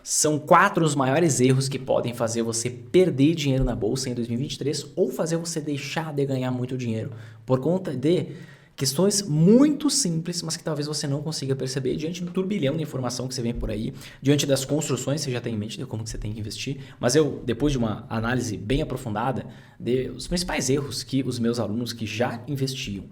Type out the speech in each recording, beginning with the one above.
São 4 os maiores erros que podem fazer você perder dinheiro na bolsa em 2023 ou fazer você deixar de ganhar muito dinheiro por conta de questões muito simples, mas que talvez você não consiga perceber diante do turbilhão de informação que você vem por aí, diante das construções que você já tem em mente de como que você tem que investir. Mas eu, depois de uma análise bem aprofundada dos principais erros que os meus alunos que já investiam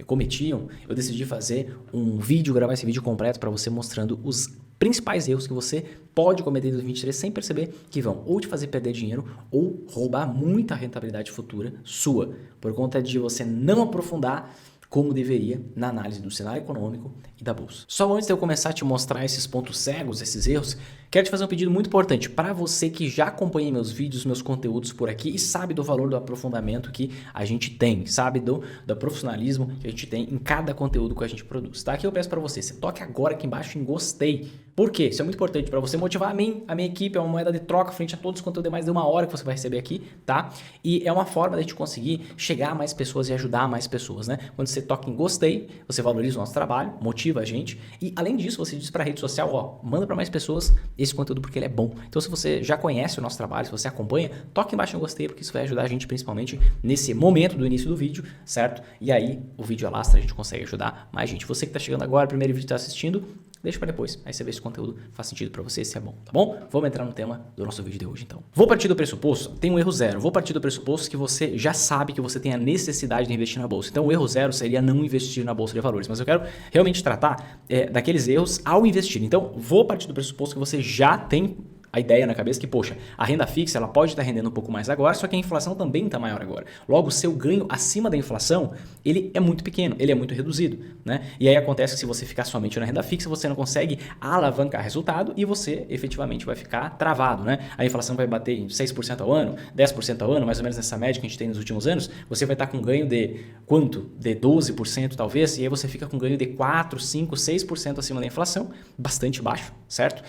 cometiam, eu decidi fazer um vídeo, gravar esse vídeo completo para você mostrando os principais erros que você pode cometer em 2023 sem perceber que vão ou te fazer perder dinheiro ou roubar muita rentabilidade futura sua, por conta de você não aprofundar como deveria na análise do cenário econômico e da bolsa. Só antes de eu começar a te mostrar esses pontos cegos, esses erros, quero te fazer um pedido muito importante para você que já acompanha meus vídeos, meus conteúdos por aqui e sabe do valor do aprofundamento que a gente tem, sabe do profissionalismo que a gente tem em cada conteúdo que a gente produz, tá? Aqui eu peço para você toque agora aqui embaixo em gostei. Por quê? Isso é muito importante para você motivar a minha equipe, é uma moeda de troca frente a todos os conteúdos de mais de 1 hora que você vai receber aqui, tá? E é uma forma de a gente conseguir chegar a mais pessoas e ajudar mais pessoas, né? Quando você toca em gostei, você valoriza o nosso trabalho, motiva a gente e além disso você diz para a rede social, ó, manda para mais pessoas esse conteúdo porque ele é bom. Então se você já conhece o nosso trabalho, se você acompanha, toque embaixo em gostei porque isso vai ajudar a gente principalmente nesse momento do início do vídeo, certo? E aí o vídeo alastra, a gente consegue ajudar mais gente. Você que está chegando agora, primeiro vídeo que está assistindo, deixa para depois, aí você vê se o conteúdo faz sentido para você, se é bom, tá bom? Vamos entrar no tema do nosso vídeo de hoje então. Vou partir do pressuposto, tem um erro zero, vou partir do pressuposto que você já sabe que você tem a necessidade de investir na bolsa. Então o erro zero seria não investir na bolsa de valores, mas eu quero realmente tratar daqueles erros ao investir. Então vou partir do pressuposto que você já tem a ideia na cabeça que, poxa, a renda fixa ela pode estar rendendo um pouco mais agora, só que a inflação também está maior agora. Logo, o seu ganho acima da inflação, ele é muito pequeno, ele é muito reduzido, né? E aí acontece que se você ficar somente na renda fixa, você não consegue alavancar resultado e você efetivamente vai ficar travado, né? A inflação vai bater em 6% ao ano, 10% ao ano, mais ou menos nessa média que a gente tem nos últimos anos, você vai estar com ganho de quanto? De 12% talvez, e aí você fica com ganho de 4, 5, 6% acima da inflação, bastante baixo, certo?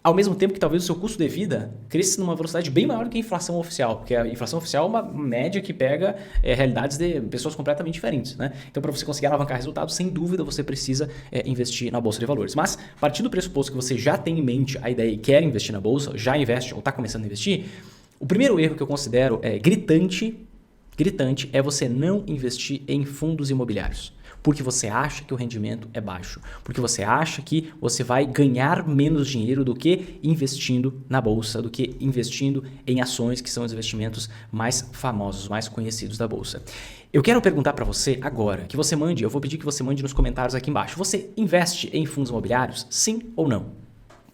Ao mesmo tempo que talvez o seu custo de vida cresça numa velocidade bem maior do que a inflação oficial, porque a inflação oficial é uma média que pega realidades de pessoas completamente diferentes, né? Então, para você conseguir alavancar resultados, sem dúvida você precisa investir na bolsa de valores. Mas, a partir do pressuposto que você já tem em mente a ideia e quer investir na bolsa, já investe ou está começando a investir, o primeiro erro que eu considero gritante é você não investir em fundos imobiliários. Porque você acha que o rendimento é baixo, porque você acha que você vai ganhar menos dinheiro do que investindo na bolsa, do que investindo em ações, que são os investimentos mais famosos, mais conhecidos da bolsa. Eu quero perguntar para você agora, que você mande, eu vou pedir que você mande nos comentários aqui embaixo, você investe em fundos imobiliários, sim ou não?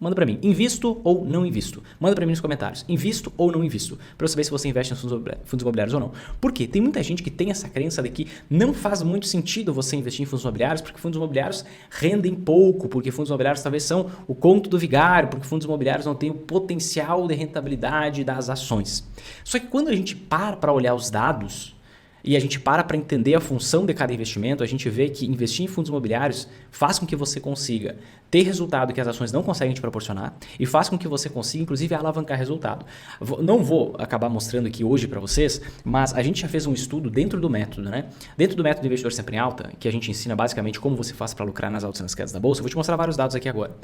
Manda para mim, invisto ou não invisto? Manda para mim nos comentários, invisto ou não invisto? Para eu saber se você investe em fundos imobiliários ou não. Por quê? Tem muita gente que tem essa crença de que não faz muito sentido você investir em fundos imobiliários porque fundos imobiliários rendem pouco, porque fundos imobiliários talvez são o conto do vigário, porque fundos imobiliários não têm o potencial de rentabilidade das ações. Só que quando a gente para olhar os dados e a gente para entender a função de cada investimento, a gente vê que investir em fundos imobiliários faz com que você consiga ter resultado que as ações não conseguem te proporcionar e faz com que você consiga, inclusive, alavancar resultado. Não vou acabar mostrando aqui hoje para vocês, mas a gente já fez um estudo dentro do método, né? Dentro do método Investidor Sempre em Alta, que a gente ensina basicamente como você faz para lucrar nas altas e nas quedas da bolsa, eu vou te mostrar vários dados aqui agora.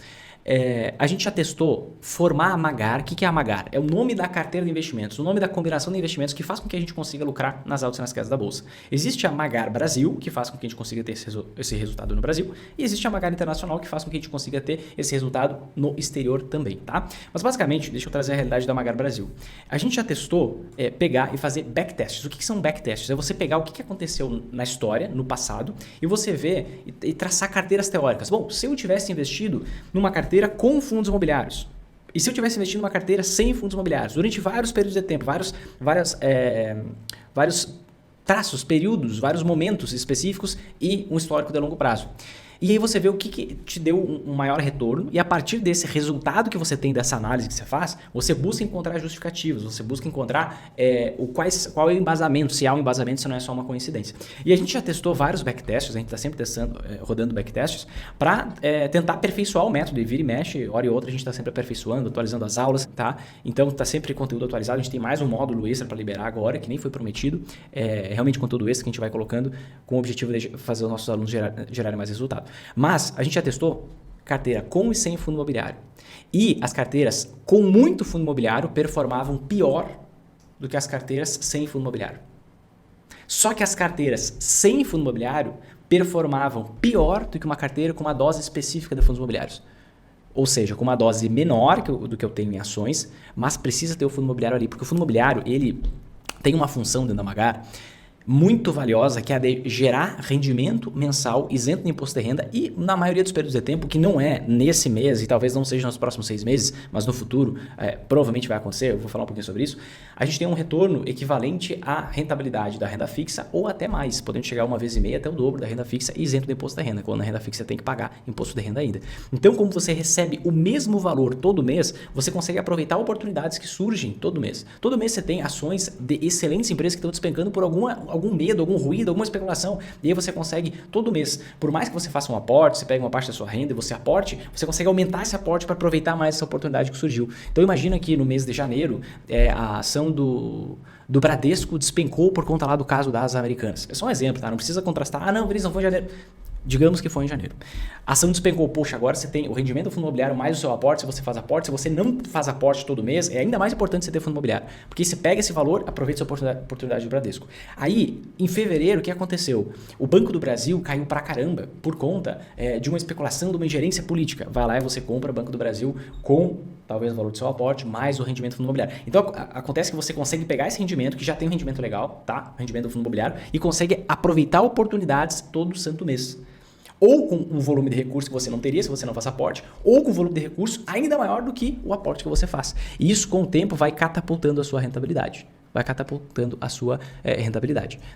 A gente já testou formar a Magar. O que é a Magar? É o nome da carteira de investimentos, o nome da combinação de investimentos que faz com que a gente consiga lucrar nas altas e nas quedas da bolsa. Existe a Magar Brasil, que faz com que a gente consiga ter esse resultado no Brasil, e existe a Magar Internacional, que faz com que a gente consiga ter esse resultado no exterior também, tá? Mas basicamente, deixa eu trazer a realidade da Magar Brasil. A gente já testou pegar e fazer backtests. O que são backtests? É você pegar o que aconteceu na história, no passado, e você ver e traçar carteiras teóricas. Bom, se eu tivesse investido numa carteira com fundos imobiliários, e se eu tivesse investido numa carteira sem fundos imobiliários, durante vários períodos de tempo, vários traços, períodos, vários momentos específicos e um histórico de longo prazo. E aí você vê o que te deu um maior retorno e a partir desse resultado que você tem dessa análise que você faz, você busca encontrar justificativos, você busca encontrar qual é o embasamento, se há um embasamento, se não é só uma coincidência. E a gente já testou vários backtests, a gente está sempre testando, rodando backtests para tentar aperfeiçoar o método e vira e mexe, hora e outra a gente está sempre aperfeiçoando, atualizando as aulas, tá? Então está sempre conteúdo atualizado, a gente tem mais um módulo extra para liberar agora, que nem foi prometido, realmente conteúdo extra que a gente vai colocando com o objetivo de fazer os nossos alunos gerarem mais resultado. Mas a gente já testou carteira com e sem fundo imobiliário. E as carteiras com muito fundo imobiliário performavam pior do que as carteiras sem fundo imobiliário. Só que as carteiras sem fundo imobiliário performavam pior do que uma carteira com uma dose específica de fundos imobiliários. Ou seja, com uma dose menor do que eu tenho em ações, mas precisa ter o fundo imobiliário ali, porque o fundo imobiliário ele tem uma função dentro da Magar muito valiosa, que é a de gerar rendimento mensal isento de imposto de renda e, na maioria dos períodos de tempo, que não é nesse mês e talvez não seja nos próximos 6 meses, mas no futuro provavelmente vai acontecer, eu vou falar um pouquinho sobre isso, a gente tem um retorno equivalente à rentabilidade da renda fixa ou até mais, podendo chegar 1,5 até o dobro da renda fixa isento de imposto de renda, quando na renda fixa tem que pagar imposto de renda ainda. Então, como você recebe o mesmo valor todo mês, você consegue aproveitar oportunidades que surgem todo mês. Todo mês você tem ações de excelentes empresas que estão despencando por algum medo, algum ruído, alguma especulação. E aí você consegue todo mês, por mais que você faça um aporte, você pega uma parte da sua renda e você aporte, você consegue aumentar esse aporte para aproveitar mais essa oportunidade que surgiu. Então imagina que no mês de janeiro, a ação do Bradesco despencou por conta lá do caso das Americanas. É só um exemplo, tá? Não precisa contrastar. Ah, não, Vinícius, não foi em janeiro. Digamos que foi em janeiro. A ação despencou. Poxa, agora você tem o rendimento do fundo imobiliário mais o seu aporte, se você faz aporte. Se você não faz aporte todo mês, é ainda mais importante você ter fundo imobiliário. Porque você pega esse valor, aproveita essa oportunidade do Bradesco. Aí, em fevereiro, o que aconteceu? O Banco do Brasil caiu pra caramba por conta de uma especulação, de uma ingerência política. Vai lá e você compra o Banco do Brasil com talvez o valor do seu aporte, mais o rendimento do fundo imobiliário. Então, acontece que você consegue pegar esse rendimento, que já tem um rendimento legal, tá? O rendimento do fundo imobiliário, e consegue aproveitar oportunidades todo santo mês. Ou com um volume de recurso que você não teria se você não faz aporte, ou com um volume de recurso ainda maior do que o aporte que você faz. E isso, com o tempo, vai catapultando a sua rentabilidade.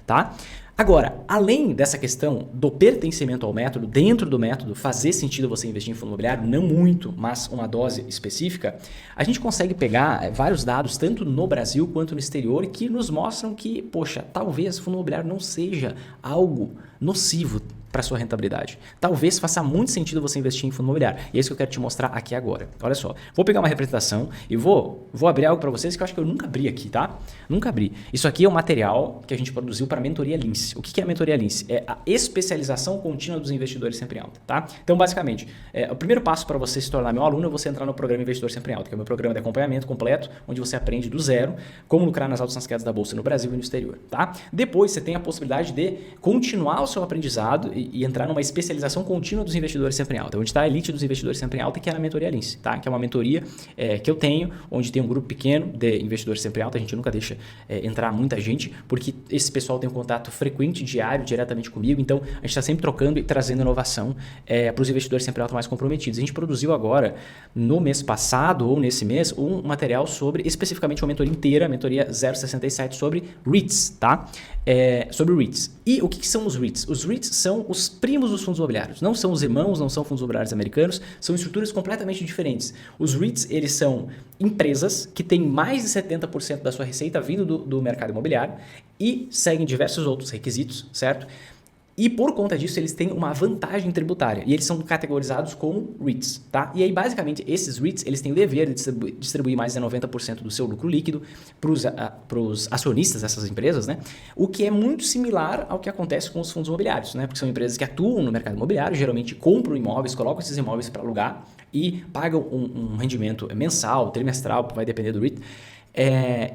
Tá? Agora, além dessa questão do pertencimento ao método, dentro do método, fazer sentido você investir em fundo imobiliário, não muito, mas uma dose específica, a gente consegue pegar vários dados, tanto no Brasil quanto no exterior, que nos mostram que, poxa, talvez fundo imobiliário não seja algo nocivo para sua rentabilidade. Talvez faça muito sentido você investir em fundo imobiliário. E é isso que eu quero te mostrar aqui agora. Olha só, vou pegar uma representação e vou abrir algo para vocês que eu acho que eu nunca abri aqui, tá? Nunca abri. Isso aqui é um material que a gente produziu para a Mentoria Lince. O que é a Mentoria Lince? É a especialização contínua dos investidores sempre em alta, tá? Então, basicamente, o primeiro passo para você se tornar meu aluno é você entrar no programa Investidor Sempre em Alta, que é o meu programa de acompanhamento completo, onde você aprende do zero como lucrar nas altas e nas quedas da bolsa no Brasil e no exterior, tá? Depois, você tem a possibilidade de continuar o seu aprendizado e entrar numa especialização contínua dos investidores sempre em alta, onde está a elite dos investidores sempre em alta, que é a Mentoria Lince, tá? Que é uma mentoria que eu tenho, onde tem um grupo pequeno de investidores sempre em alta. A gente nunca deixa entrar muita gente, porque esse pessoal tem um contato frequente, diário, diretamente comigo, então a gente está sempre trocando e trazendo inovação para os investidores sempre em alta mais comprometidos. A gente produziu agora, no mês passado ou nesse mês, um material sobre, especificamente uma mentoria inteira, a mentoria 067, sobre REITs, tá? Sobre REITs. E o que são os REITs? Os REITs são os primos dos fundos imobiliários. Não são os irmãos, não são fundos imobiliários americanos, são estruturas completamente diferentes. Os REITs, eles são empresas que têm mais de 70% da sua receita vindo do mercado imobiliário e seguem diversos outros requisitos, certo? E por conta disso, eles têm uma vantagem tributária e eles são categorizados como REITs, tá? E aí, basicamente, esses REITs, eles têm o dever de distribuir mais de 90% do seu lucro líquido para os acionistas dessas empresas, né? O que é muito similar ao que acontece com os fundos imobiliários, né? Porque são empresas que atuam no mercado imobiliário, geralmente compram imóveis, colocam esses imóveis para alugar e pagam um rendimento mensal, trimestral, vai depender do REIT.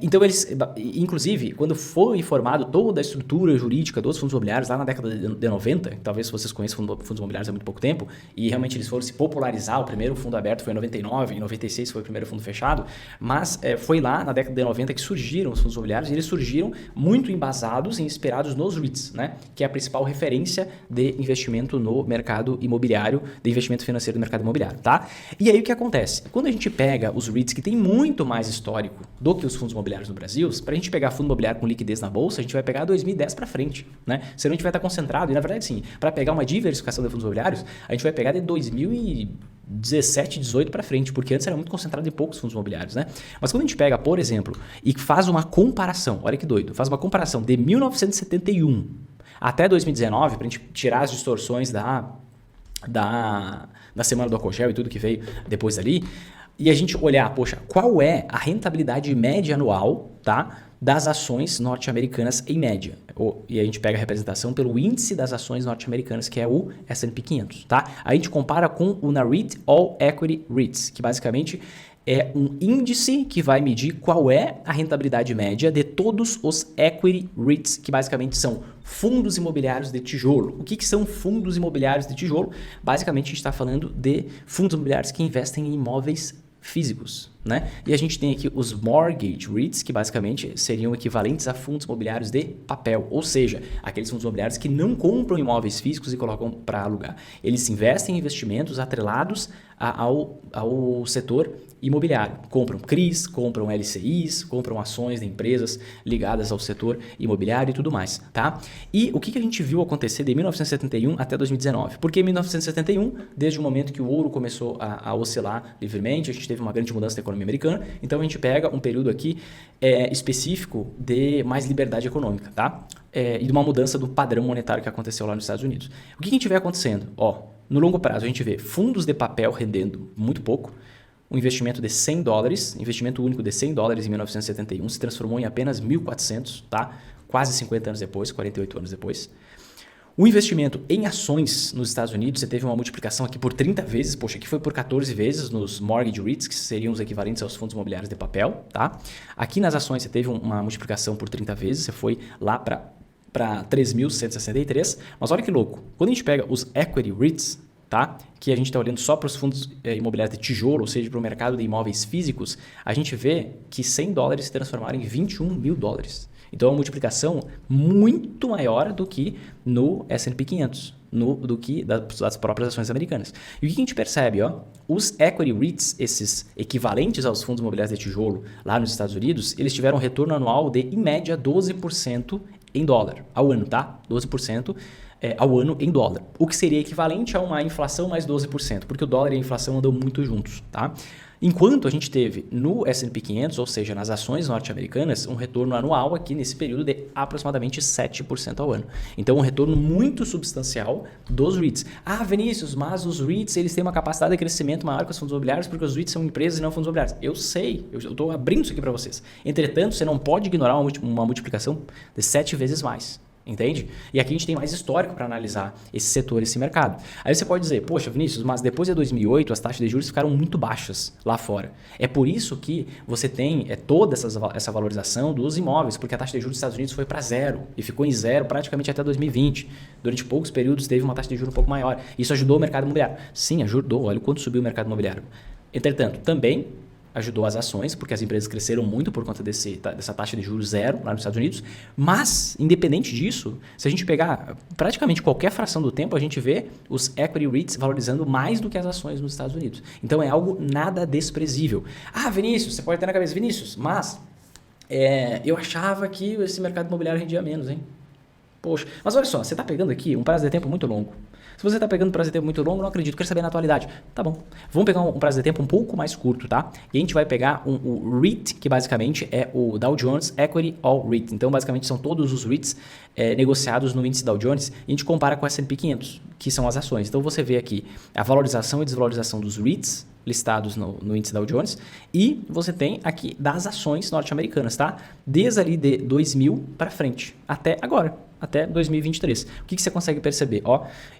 Então eles, inclusive, quando foi formado toda a estrutura jurídica dos fundos imobiliários lá na década de 90, talvez vocês conheçam fundos imobiliários há muito pouco tempo, e realmente eles foram se popularizar, o primeiro fundo aberto foi em 99, em 96 foi o primeiro fundo fechado, mas foi lá na década de 90 que surgiram os fundos imobiliários, e eles surgiram muito embasados e inspirados nos REITs, né? Que é a principal referência de investimento no mercado imobiliário, de investimento financeiro no mercado imobiliário, tá? E aí o que acontece? Quando a gente pega os REITs que tem muito mais histórico do que os fundos imobiliários no Brasil, para a gente pegar fundo imobiliário com liquidez na bolsa, a gente vai pegar 2010 para frente, né? Senão a gente vai estar concentrado, e na verdade sim, para pegar uma diversificação de fundos imobiliários, a gente vai pegar de 2017, 18 para frente, porque antes era muito concentrado em poucos fundos imobiliários, né? Mas quando a gente pega, por exemplo, e faz uma comparação, olha que doido, faz uma comparação de 1971 até 2019, para a gente tirar as distorções da semana do álcool gel e tudo que veio depois dali, e a gente olhar, poxa, qual é a rentabilidade média anual, tá, das ações norte-americanas em média? e a gente pega a representação pelo índice das ações norte-americanas, que é o S&P 500, tá? A gente compara com o Nareit All Equity REITs, que basicamente é um índice que vai medir qual é a rentabilidade média de todos os equity REITs, que basicamente são fundos imobiliários de tijolo. O que são fundos imobiliários de tijolo? Basicamente, a gente está falando de fundos imobiliários que investem em imóveis físicos, né? E a gente tem aqui os mortgage REITs, que basicamente seriam equivalentes a fundos imobiliários de papel, ou seja, aqueles fundos imobiliários que não compram imóveis físicos e colocam para alugar. Eles investem em investimentos atrelados ao setor imobiliário. Compram CRIs, compram LCIs, compram ações de empresas ligadas ao setor imobiliário e tudo mais, tá? E o que a gente viu acontecer de 1971 até 2019? Porque em 1971, desde o momento que o ouro começou a oscilar livremente, a gente teve uma grande mudança da economia americana, então a gente pega um período aqui específico de mais liberdade econômica, tá? E de uma mudança do padrão monetário que aconteceu lá nos Estados Unidos. O que a gente vê acontecendo? No longo prazo, a gente vê fundos de papel rendendo muito pouco. Um investimento de $100, investimento único de $100 em 1971 se transformou em apenas 1.400, tá? Quase 50 anos depois, 48 anos depois. O investimento em ações nos Estados Unidos, você teve uma multiplicação aqui por 30 vezes, poxa, aqui foi por 14 vezes nos mortgage REITs, que seriam os equivalentes aos fundos imobiliários de papel, tá? Aqui nas ações você teve uma multiplicação por 30 vezes, você foi lá para 3.163, mas olha que louco, quando a gente pega os equity REITs, tá? Que a gente está olhando só para os fundos imobiliários de tijolo, ou seja, para o mercado de imóveis físicos, a gente vê que $100 se transformaram em $21 mil. Então, é uma multiplicação muito maior do que no S&P 500, do que das próprias ações americanas. E o que a gente percebe? Os equity REITs, esses equivalentes aos fundos imobiliários de tijolo lá nos Estados Unidos, eles tiveram um retorno anual de, em média, 12% em dólar ao ano, tá? 12% ao ano em dólar, o que seria equivalente a uma inflação mais 12%, porque o dólar e a inflação andam muito juntos, tá? Enquanto a gente teve no S&P 500, ou seja, nas ações norte-americanas, um retorno anual aqui nesse período de aproximadamente 7% ao ano. Então, um retorno muito substancial dos REITs. Ah, Vinícius, mas os REITs eles têm uma capacidade de crescimento maior que os fundos imobiliários porque os REITs são empresas e não fundos imobiliários. Eu sei, eu estou abrindo isso aqui para vocês. Entretanto, você não pode ignorar uma multiplicação de 7 vezes mais. Entende? E aqui a gente tem mais histórico para analisar esse setor, esse mercado. Aí você pode dizer, poxa, Vinícius, mas depois de 2008 as taxas de juros ficaram muito baixas lá fora. É por isso que você tem toda essa valorização dos imóveis, porque a taxa de juros dos Estados Unidos foi para zero e ficou em zero praticamente até 2020. Durante poucos períodos teve uma taxa de juros um pouco maior. Isso ajudou o mercado imobiliário. Sim, ajudou. Olha o quanto subiu o mercado imobiliário. Entretanto, também ajudou as ações, porque as empresas cresceram muito por conta dessa taxa de juros zero lá nos Estados Unidos. Mas, independente disso, se a gente pegar praticamente qualquer fração do tempo, a gente vê os equity REITs valorizando mais do que as ações nos Estados Unidos. Então, é algo nada desprezível. Ah, Vinícius, você pode ter na cabeça, Vinícius, mas eu achava que esse mercado imobiliário rendia menos, hein? Poxa, mas olha só, você está pegando aqui um prazo de tempo muito longo. Se você está pegando um prazo de tempo muito longo, não acredito, quero saber na atualidade. Tá bom, vamos pegar um prazo de tempo um pouco mais curto, tá? E a gente vai pegar o REIT, que basicamente é o Dow Jones Equity All REIT. Então, basicamente, são todos os REITs negociados no índice Dow Jones e a gente compara com o S&P 500, que são as ações. Então, você vê aqui a valorização e desvalorização dos REITs listados no índice Dow Jones e você tem aqui das ações norte-americanas, tá? Desde ali de 2000 para frente, até agora. Até 2023. O que você consegue perceber?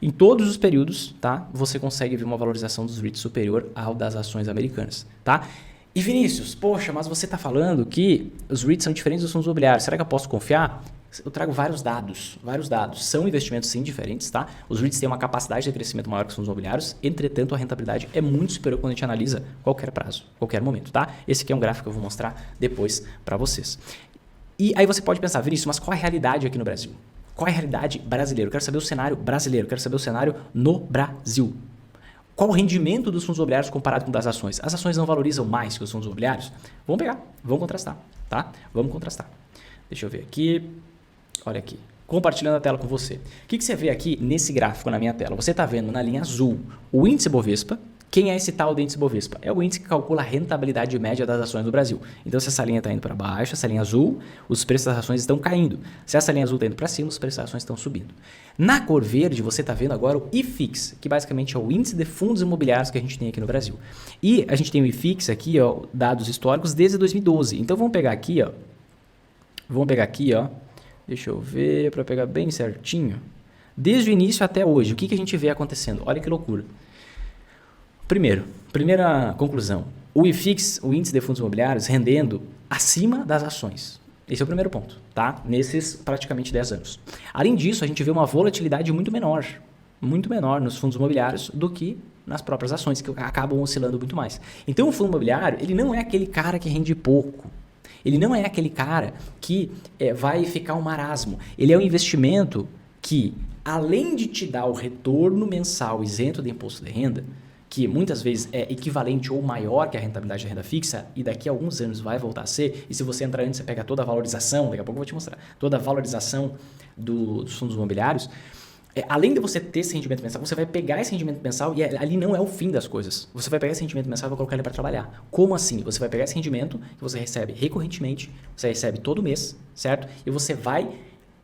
Em todos os períodos, tá? Você consegue ver uma valorização dos REITs superior ao das ações americanas, tá? E Vinícius, poxa, mas você está falando que os REITs são diferentes dos fundos imobiliários. Será que eu posso confiar? Eu trago vários dados. São investimentos sim diferentes, tá? Os REITs têm uma capacidade de crescimento maior que os fundos imobiliários, entretanto a rentabilidade é muito superior quando a gente analisa qualquer prazo, qualquer momento, tá? Esse aqui é um gráfico que eu vou mostrar depois para vocês. E aí você pode pensar, Vinícius, mas qual é a realidade aqui no Brasil? Qual é a realidade brasileira? Eu quero saber o cenário brasileiro, quero saber o cenário no Brasil. Qual o rendimento dos fundos imobiliários comparado com das ações? As ações não valorizam mais que os fundos imobiliários? Vamos pegar, vamos contrastar, tá? Vamos contrastar. Deixa eu ver aqui. Olha aqui. Compartilhando a tela com você. O que você vê aqui nesse gráfico na minha tela? Você está vendo na linha azul o índice Bovespa. Quem é esse tal do índice Bovespa? É o índice que calcula a rentabilidade média das ações do Brasil. Então, se essa linha está indo para baixo, essa linha azul, os preços das ações estão caindo. Se essa linha azul está indo para cima, os preços das ações estão subindo. Na cor verde, você está vendo agora o IFIX, que basicamente é o índice de fundos imobiliários que a gente tem aqui no Brasil. E a gente tem o IFIX aqui, dados históricos desde 2012. Então, vamos pegar aqui, Deixa eu ver para pegar bem certinho. Desde o início até hoje, o que a gente vê acontecendo? Olha que loucura. Primeira conclusão. O IFIX, o índice de fundos imobiliários, rendendo acima das ações. Esse é o primeiro ponto, tá? Nesses praticamente 10 anos. Além disso, a gente vê uma volatilidade muito menor nos fundos imobiliários do que nas próprias ações, que acabam oscilando muito mais. Então, o fundo imobiliário, ele não é aquele cara que rende pouco. Ele não é aquele cara que vai ficar um marasmo. Ele é um investimento que, além de te dar o retorno mensal isento de imposto de renda, que muitas vezes é equivalente ou maior que a rentabilidade da renda fixa, e daqui a alguns anos vai voltar a ser, e se você entrar antes, você pega toda a valorização, daqui a pouco eu vou te mostrar, toda a valorização dos fundos imobiliários, além de você ter esse rendimento mensal, você vai pegar esse rendimento mensal e ali não é o fim das coisas. Você vai pegar esse rendimento mensal e vai colocar ele para trabalhar. Como assim? Você vai pegar esse rendimento que você recebe recorrentemente, você recebe todo mês, certo? E você vai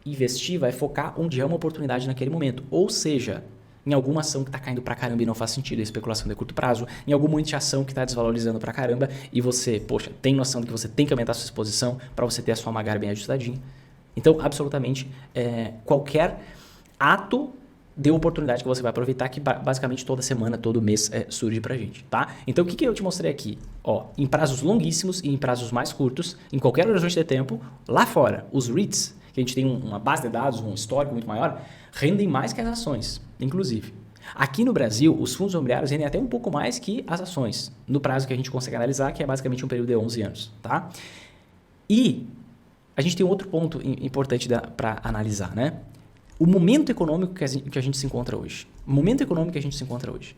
investir, vai focar onde é uma oportunidade naquele momento. Ou seja, em alguma ação que está caindo pra caramba e não faz sentido, é especulação de curto prazo, em alguma multiação que está desvalorizando pra caramba e você, tem noção de que você tem que aumentar a sua exposição para você ter a sua Magar bem ajustadinha. Então, absolutamente, qualquer ato de oportunidade que você vai aproveitar, que basicamente toda semana, todo mês surge pra gente, tá? Então, o que eu te mostrei aqui? Em prazos longuíssimos e em prazos mais curtos, em qualquer horizonte de tempo, lá fora, os REITs, que a gente tem uma base de dados, um histórico muito maior, rendem mais que as ações, inclusive. Aqui no Brasil, os fundos imobiliários rendem até um pouco mais que as ações, no prazo que a gente consegue analisar, que é basicamente um período de 11 anos, tá? E a gente tem outro ponto importante para analisar, né? O momento econômico que a gente se encontra hoje. O momento econômico que a gente se encontra hoje.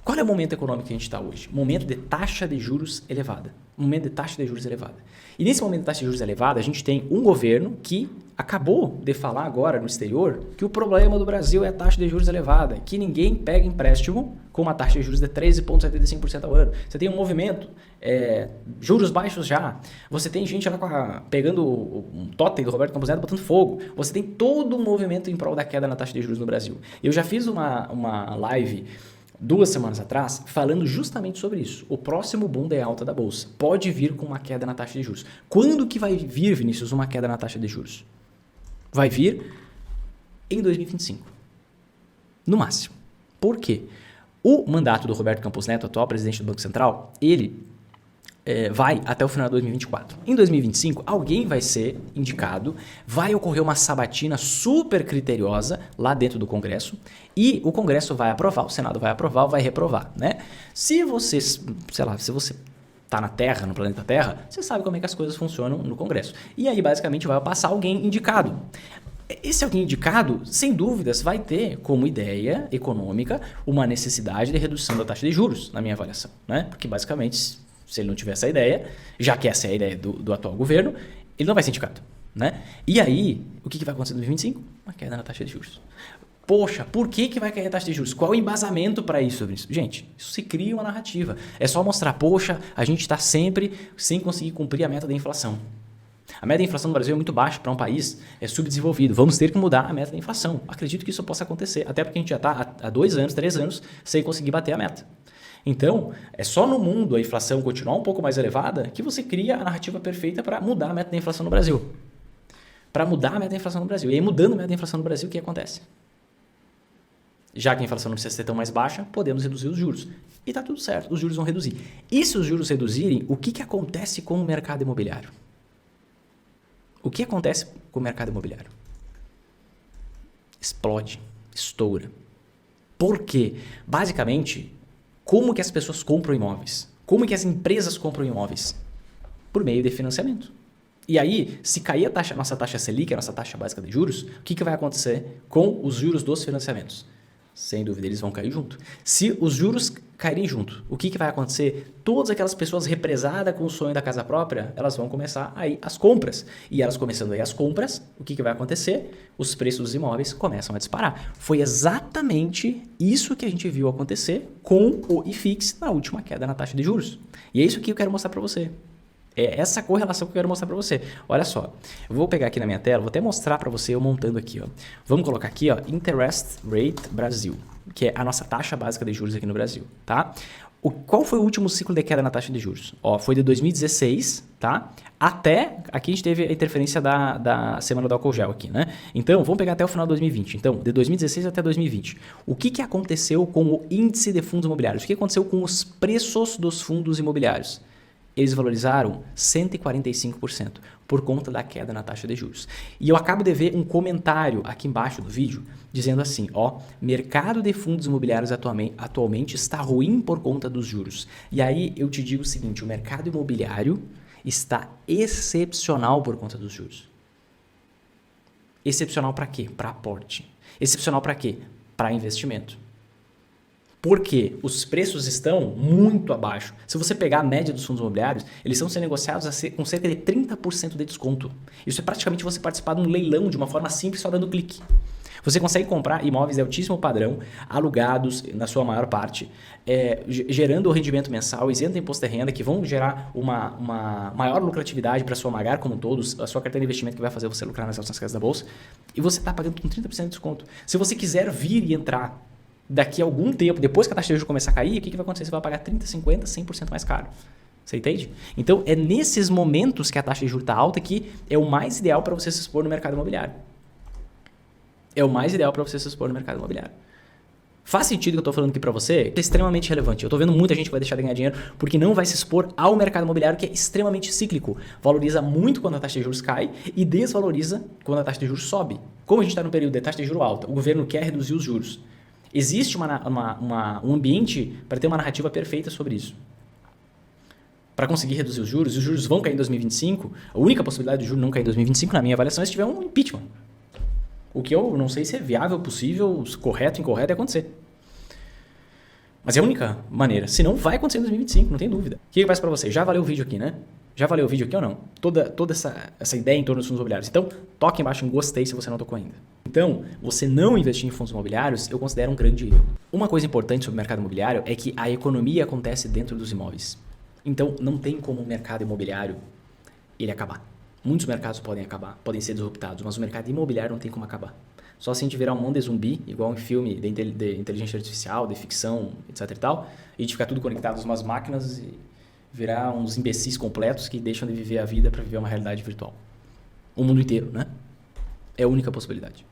Qual é o momento econômico que a gente está hoje? Momento de taxa de juros elevada. Momento de taxa de juros elevada. E nesse momento de taxa de juros elevada, a gente tem um governo que acabou de falar agora no exterior que o problema do Brasil é a taxa de juros elevada, que ninguém pega empréstimo com uma taxa de juros de 13,75% ao ano. Você tem um movimento, juros baixos já. Você tem gente lá pegando um totem do Roberto Campos Neto botando fogo. Você tem todo um movimento em prol da queda na taxa de juros no Brasil. Eu já fiz uma live 2 semanas atrás, falando justamente sobre isso. O próximo boom de alta da Bolsa pode vir com uma queda na taxa de juros. Quando que vai vir, Vinícius, uma queda na taxa de juros? Vai vir em 2025. No máximo. Por quê? O mandato do Roberto Campos Neto, atual presidente do Banco Central, ele vai até o final de 2024. Em 2025, alguém vai ser indicado, vai ocorrer uma sabatina super criteriosa lá dentro do Congresso e o Congresso vai aprovar, o Senado vai aprovar ou vai reprovar, né? Se você está na Terra, no planeta Terra, você sabe como é que as coisas funcionam no Congresso. E aí, basicamente, vai passar alguém indicado. Esse alguém indicado, sem dúvidas, vai ter como ideia econômica uma necessidade de redução da taxa de juros, na minha avaliação, né? Porque, basicamente, se ele não tiver essa ideia, já que essa é a ideia do atual governo, ele não vai ser indicado, né? E aí, o que vai acontecer em 2025? Uma queda na taxa de juros. Poxa, por que vai cair a taxa de juros? Qual é o embasamento para isso? Gente, isso se cria uma narrativa. É só mostrar, poxa, a gente está sempre sem conseguir cumprir a meta da inflação. A meta da inflação no Brasil é muito baixa para um país subdesenvolvido. Vamos ter que mudar a meta da inflação. Acredito que isso possa acontecer, até porque a gente já está há 2 anos, 3 anos sem conseguir bater a meta. Então, é só no mundo a inflação continuar um pouco mais elevada que você cria a narrativa perfeita para mudar a meta da inflação no Brasil. Para mudar a meta da inflação no Brasil. E aí, mudando a meta da inflação no Brasil, o que acontece? Já que a inflação não precisa ser tão mais baixa, podemos reduzir os juros. E está tudo certo, os juros vão reduzir. E se os juros reduzirem, o que acontece com o mercado imobiliário? O que acontece com o mercado imobiliário? Explode, estoura. Por quê? Basicamente, como que as pessoas compram imóveis? Como que as empresas compram imóveis? Por meio de financiamento. E aí, se cair a nossa taxa Selic, a nossa taxa básica de juros, o que vai acontecer com os juros dos financiamentos? Sem dúvida, eles vão cair junto. Se os juros caírem junto, o que vai acontecer? Todas aquelas pessoas represadas com o sonho da casa própria, elas vão começar a ir às compras. E elas começando a ir às compras, o que vai acontecer? Os preços dos imóveis começam a disparar. Foi exatamente isso que a gente viu acontecer com o IFIX na última queda na taxa de juros. E é isso que eu quero mostrar para você. É essa correlação que eu quero mostrar para você. Olha só, eu vou pegar aqui na minha tela, vou até mostrar para você eu montando aqui. Vamos colocar aqui, Interest Rate Brasil, que é a nossa taxa básica de juros aqui no Brasil, tá? Qual foi o último ciclo de queda na taxa de juros? Foi de 2016, tá? Até, aqui a gente teve a interferência da semana do álcool gel aqui, né? Então, vamos pegar até o final de 2020. Então, de 2016 até 2020. O que aconteceu com o índice de fundos imobiliários? O que aconteceu com os preços dos fundos imobiliários? Eles valorizaram 145% por conta da queda na taxa de juros. E eu acabo de ver um comentário aqui embaixo do vídeo dizendo assim, ó, mercado de fundos imobiliários atualmente está ruim por conta dos juros. E aí eu te digo o seguinte, o mercado imobiliário está excepcional por conta dos juros. Excepcional para quê? Para aporte. Excepcional para quê? Para investimento. Porque os preços estão muito abaixo. Se você pegar a média dos fundos imobiliários, eles estão sendo negociados com cerca de 30% de desconto. Isso é praticamente você participar de um leilão de uma forma simples, só dando clique. Você consegue comprar imóveis de altíssimo padrão, alugados na sua maior parte, gerando o rendimento mensal, isento de imposto de renda, que vão gerar uma maior lucratividade para a sua Magar como um todo, a sua carteira de investimento que vai fazer você lucrar nas ações casas da bolsa, e você está pagando com 30% de desconto. Se você quiser vir e entrar daqui a algum tempo, depois que a taxa de juros começar a cair, o que vai acontecer? Você vai pagar 30%, 50%, 100% mais caro. Você entende? Então, é nesses momentos que a taxa de juros está alta que é o mais ideal para você se expor no mercado imobiliário. É o mais ideal para você se expor no mercado imobiliário. Faz sentido o que eu estou falando aqui para você? É extremamente relevante. Eu estou vendo muita gente que vai deixar de ganhar dinheiro porque não vai se expor ao mercado imobiliário, que é extremamente cíclico. Valoriza muito quando a taxa de juros cai e desvaloriza quando a taxa de juros sobe. Como a gente está no período de taxa de juros alta, o governo quer reduzir os juros. Existe um ambiente para ter uma narrativa perfeita sobre isso. Para conseguir reduzir os juros vão cair em 2025. A única possibilidade de juros não cair em 2025, na minha avaliação, é se tiver um impeachment. O que eu não sei se é viável, possível, correto, incorreto, é acontecer. Mas é a única maneira. Se não, vai acontecer em 2025, não tem dúvida. O que eu peço para você? Já valeu o vídeo aqui, né? Já valeu o vídeo aqui ou não? Toda essa ideia em torno dos fundos imobiliários. Então, toque embaixo em gostei se você não tocou ainda. Então, você não investir em fundos imobiliários, eu considero um grande erro. Uma coisa importante sobre o mercado imobiliário é que a economia acontece dentro dos imóveis. Então, não tem como o mercado imobiliário ele acabar. Muitos mercados podem acabar, podem ser disruptados, mas o mercado imobiliário não tem como acabar. Só se a gente virar um mundo de zumbi, igual em filme de inteligência artificial, de ficção, etc e tal, e a gente ficar tudo conectado a umas máquinas e virar uns imbecis completos que deixam de viver a vida para viver uma realidade virtual. O mundo inteiro, né? É a única possibilidade.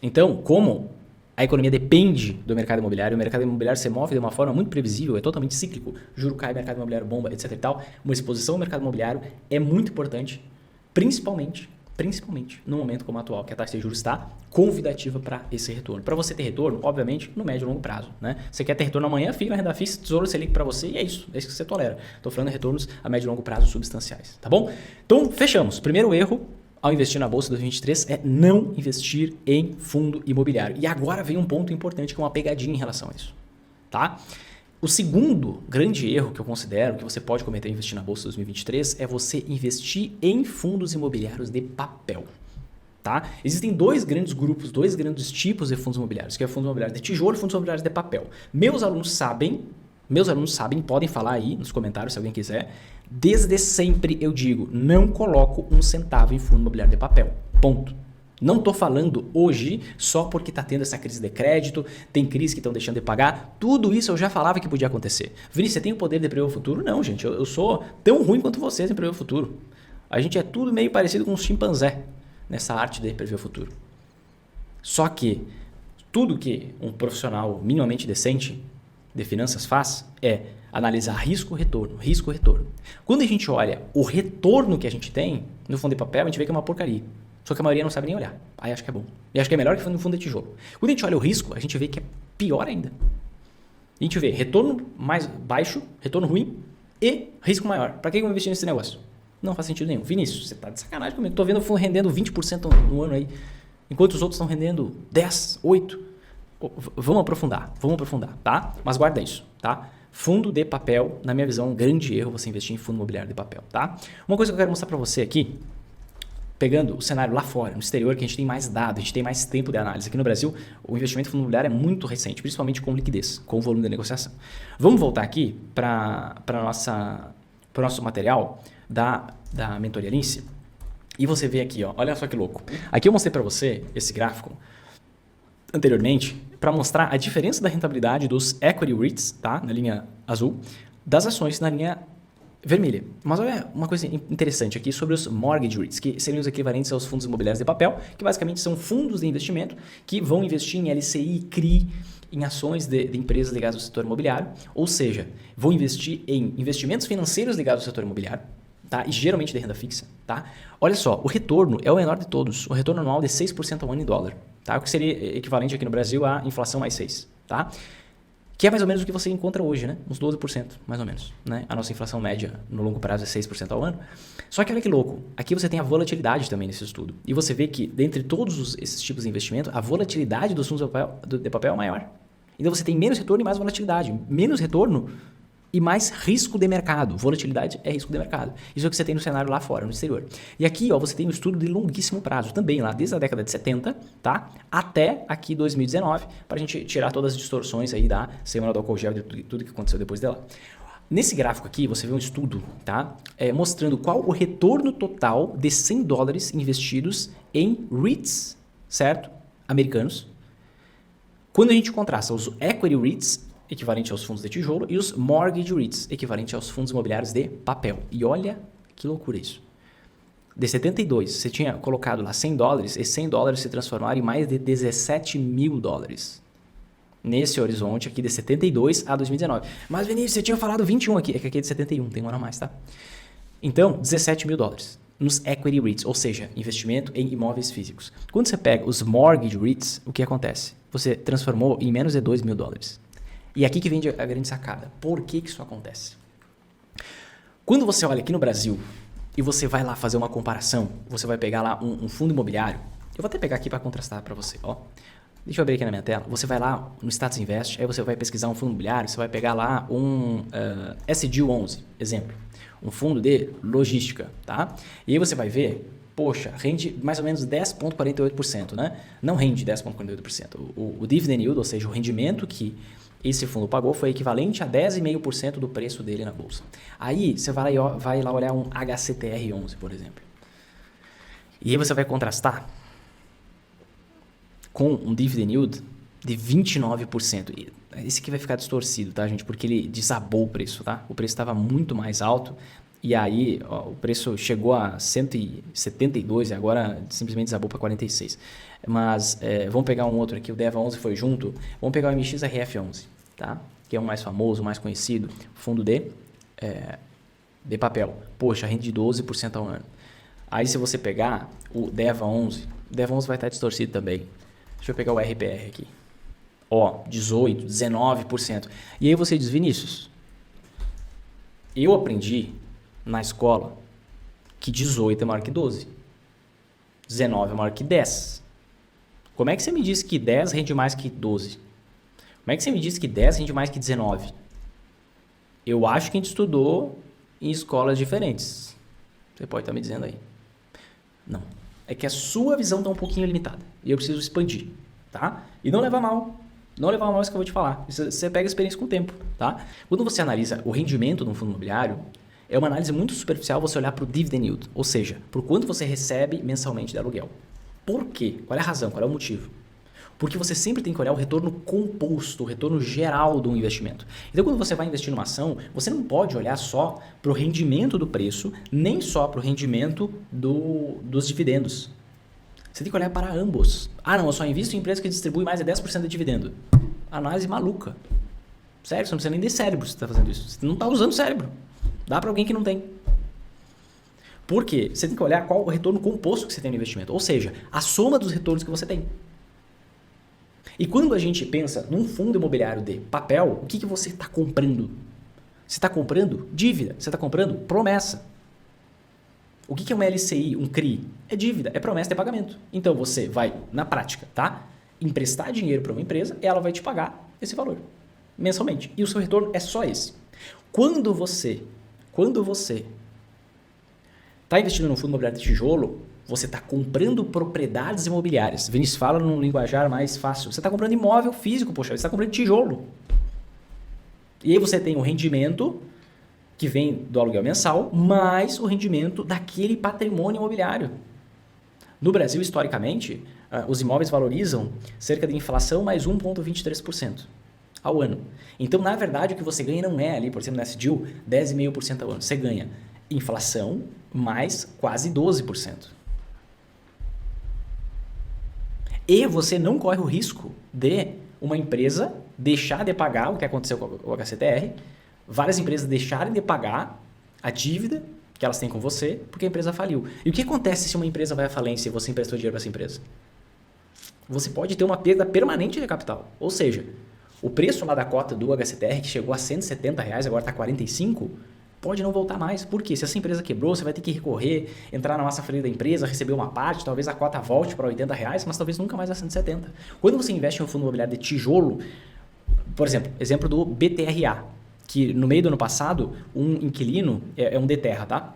Então, como a economia depende do mercado imobiliário, o mercado imobiliário se move de uma forma muito previsível, é totalmente cíclico, juro cai, mercado imobiliário bomba, etc e tal, uma exposição ao mercado imobiliário é muito importante, principalmente no momento como o atual, que a taxa de juros está convidativa para esse retorno. Para você ter retorno, obviamente, no médio e longo prazo, né? Você quer ter retorno amanhã, fica na renda fixa, Tesouro Selic para você e é isso que você tolera. Estou falando de retornos a médio e longo prazo substanciais, tá bom? Então, fechamos. Primeiro erro ao investir na Bolsa 2023 é não investir em fundo imobiliário. E agora vem um ponto importante que é uma pegadinha em relação a isso, tá? O segundo grande erro que eu considero que você pode cometer ao investir na Bolsa 2023 é você investir em fundos imobiliários de papel. Tá? Existem dois grandes grupos, dois grandes tipos de fundos imobiliários, que é fundos imobiliários de tijolo e fundos imobiliários de papel. Meus alunos sabem, podem falar aí nos comentários se alguém quiser. Desde sempre eu digo, não coloco um centavo em fundo imobiliário de papel. Ponto. Não estou falando hoje só porque está tendo essa crise de crédito, tem crise que estão deixando de pagar. Tudo isso eu já falava que podia acontecer. Vinícius, você tem o poder de prever o futuro? Não, gente. Eu sou tão ruim quanto vocês em prever o futuro. A gente é tudo meio parecido com um chimpanzé nessa arte de prever o futuro. Só que tudo que um profissional minimamente decente de finanças faz é analisar risco-retorno, risco-retorno. Quando a gente olha o retorno que a gente tem no fundo de papel, a gente vê que é uma porcaria. Só que a maioria não sabe nem olhar. Aí acho que é bom. E acho que é melhor que no fundo de tijolo. Quando a gente olha o risco, a gente vê que é pior ainda. A gente vê retorno mais baixo, retorno ruim e risco maior. Para que eu vou investir nesse negócio? Não faz sentido nenhum. Vinícius, você tá de sacanagem comigo. Tô vendo o fundo rendendo 20% no ano aí, enquanto os outros estão rendendo 10, 8. Vamos aprofundar, tá? Mas guarda isso, tá? Fundo de papel, na minha visão, é um grande erro você investir em fundo imobiliário de papel, tá? Uma coisa que eu quero mostrar para você aqui, pegando o cenário lá fora, no exterior, que a gente tem mais dados, a gente tem mais tempo de análise. Aqui no Brasil, o investimento em fundo imobiliário é muito recente, principalmente com liquidez, com o volume da negociação. Vamos voltar aqui para o nosso material da mentoria Lince. E você vê aqui, ó, olha só que louco. Aqui eu mostrei para você esse gráfico anteriormente para mostrar a diferença da rentabilidade dos equity REITs, tá, na linha azul, das ações na linha vermelha. Mas olha uma coisa interessante aqui sobre os mortgage REITs, que seriam os equivalentes aos fundos imobiliários de papel, que basicamente são fundos de investimento que vão investir em LCI, CRI, em ações de empresas ligadas ao setor imobiliário, ou seja, vão investir em investimentos financeiros ligados ao setor imobiliário, tá? E geralmente de renda fixa. Tá? Olha só, o retorno é o menor de todos, o retorno anual de 6% ao ano em dólar, tá? O que seria equivalente aqui no Brasil à inflação mais 6%. Tá? Que é mais ou menos o que você encontra hoje, né? Uns 12%, mais ou menos. Né? A nossa inflação média no longo prazo é 6% ao ano. Só que olha que louco, aqui você tem a volatilidade também nesse estudo. E você vê que, dentre todos esses tipos de investimento, a volatilidade dos fundos de papel é maior. Então você tem menos retorno e mais volatilidade. Menos retorno e mais risco de mercado. Volatilidade é risco de mercado. Isso é o que você tem no cenário lá fora, no exterior. E aqui, ó, você tem um estudo de longuíssimo prazo, também lá desde a década de 70, tá? Até aqui 2019, para a gente tirar todas as distorções aí da semana do álcool gel e de tudo que aconteceu depois dela. Nesse gráfico aqui, você vê um estudo, tá? Mostrando qual o retorno total de $100 investidos em REITs, certo? Americanos. Quando a gente contrasta os equity REITs, equivalente aos fundos de tijolo, e os mortgage REITs, equivalente aos fundos imobiliários de papel. E olha que loucura isso. De 72, você tinha colocado lá $100, e $100 se transformaram em mais de $17 mil. Nesse horizonte aqui de 72 a 2019. Mas, Vinícius, você tinha falado 21 aqui. É que aqui é de 71, tem um ano a mais, tá? Então, $17 mil nos equity REITs, ou seja, investimento em imóveis físicos. Quando você pega os mortgage REITs, o que acontece? Você transformou em menos de $2 mil. E aqui que vem a grande sacada. Por que isso acontece? Quando você olha aqui no Brasil e você vai lá fazer uma comparação, você vai pegar lá um fundo imobiliário. Eu vou até pegar aqui para contrastar para você. Ó. Deixa eu abrir aqui na minha tela. Você vai lá no Status Invest, aí você vai pesquisar um fundo imobiliário, você vai pegar lá um SG11, exemplo. Um fundo de logística, tá? E aí você vai ver, poxa, rende mais ou menos 10,48%, né? Não rende 10,48%. O dividend yield, ou seja, o rendimento que esse fundo pagou, foi equivalente a 10,5% do preço dele na bolsa. Aí você vai lá olhar um HCTR11, por exemplo. E aí você vai contrastar com um dividend yield de 29%. Esse aqui vai ficar distorcido, tá, gente? Porque ele desabou o preço, tá? O preço estava muito mais alto e aí ó, o preço chegou a 172 e agora simplesmente desabou para 46. Mas vamos pegar um outro aqui, o DEVA11 foi junto. Vamos pegar o MXRF11, tá? Que é o mais famoso, o mais conhecido, fundo de papel. Poxa, rende de 12% ao ano. Aí se você pegar o DEVA11 vai estar distorcido também. Deixa eu pegar o RPR aqui. Ó, 18%, 19%. E aí você diz, Vinícius, eu aprendi na escola que 18 é maior que 12. 19 é maior que 10. Como é que você me disse que 10 rende mais que 12? Como é que você me disse que 10 rende mais que 19? Eu acho que a gente estudou em escolas diferentes. Você pode estar me dizendo aí. Não. É que a sua visão está um pouquinho limitada. E eu preciso expandir, tá? E não leva mal. Não levar a mal isso que eu vou te falar. Você pega a experiência com o tempo, tá? Quando você analisa o rendimento de um fundo imobiliário, é uma análise muito superficial você olhar para o dividend yield, ou seja, por quanto você recebe mensalmente de aluguel. Por quê? Qual é a razão? Qual é o motivo? Porque você sempre tem que olhar o retorno composto, o retorno geral do investimento. Então, quando você vai investir numa ação, você não pode olhar só para o rendimento do preço, nem só para o rendimento dos dividendos. Você tem que olhar para ambos. Ah, não, eu só invisto em empresa que distribui mais de 10% de dividendo. Análise maluca. Sério, você não precisa nem de cérebro se você está fazendo isso. Você não está usando cérebro. Dá para alguém que não tem. Por quê? Você tem que olhar qual o retorno composto que você tem no investimento. Ou seja, a soma dos retornos que você tem. E quando a gente pensa num fundo imobiliário de papel, o que você está comprando? Você está comprando dívida. Você está comprando promessa. O que é uma LCI, um CRI? É dívida, é promessa de pagamento. Então você vai, na prática, tá? Emprestar dinheiro para uma empresa, ela vai te pagar esse valor mensalmente. E o seu retorno é só esse. Quando você está investindo num fundo imobiliário de tijolo, você está comprando propriedades imobiliárias. Vinícius fala num linguajar mais fácil. Você está comprando imóvel físico, poxa, você está comprando tijolo. E aí você tem o rendimento que vem do aluguel mensal, mais o rendimento daquele patrimônio imobiliário. No Brasil, historicamente, os imóveis valorizam cerca de inflação mais 1,23%. ao ano. Então, na verdade, o que você ganha não é ali, por exemplo, nessa deal, 10,5% ao ano. Você ganha inflação mais quase 12%. E você não corre o risco de uma empresa deixar de pagar o que aconteceu com o HCTR, várias empresas deixarem de pagar a dívida que elas têm com você porque a empresa faliu. E o que acontece se uma empresa vai à falência e você emprestou dinheiro para essa empresa? Você pode ter uma perda permanente de capital. Ou seja, o preço lá da cota do HCTR, que chegou a R$170, agora está 45, pode não voltar mais. Por quê? Se essa empresa quebrou, você vai ter que recorrer, entrar na massa fria da empresa, receber uma parte, talvez a cota volte para R$80, mas talvez nunca mais a 170. Quando você investe em um fundo imobiliário de tijolo, por exemplo, exemplo do BTRA, que no meio do ano passado, um inquilino, é um DTRA, tá?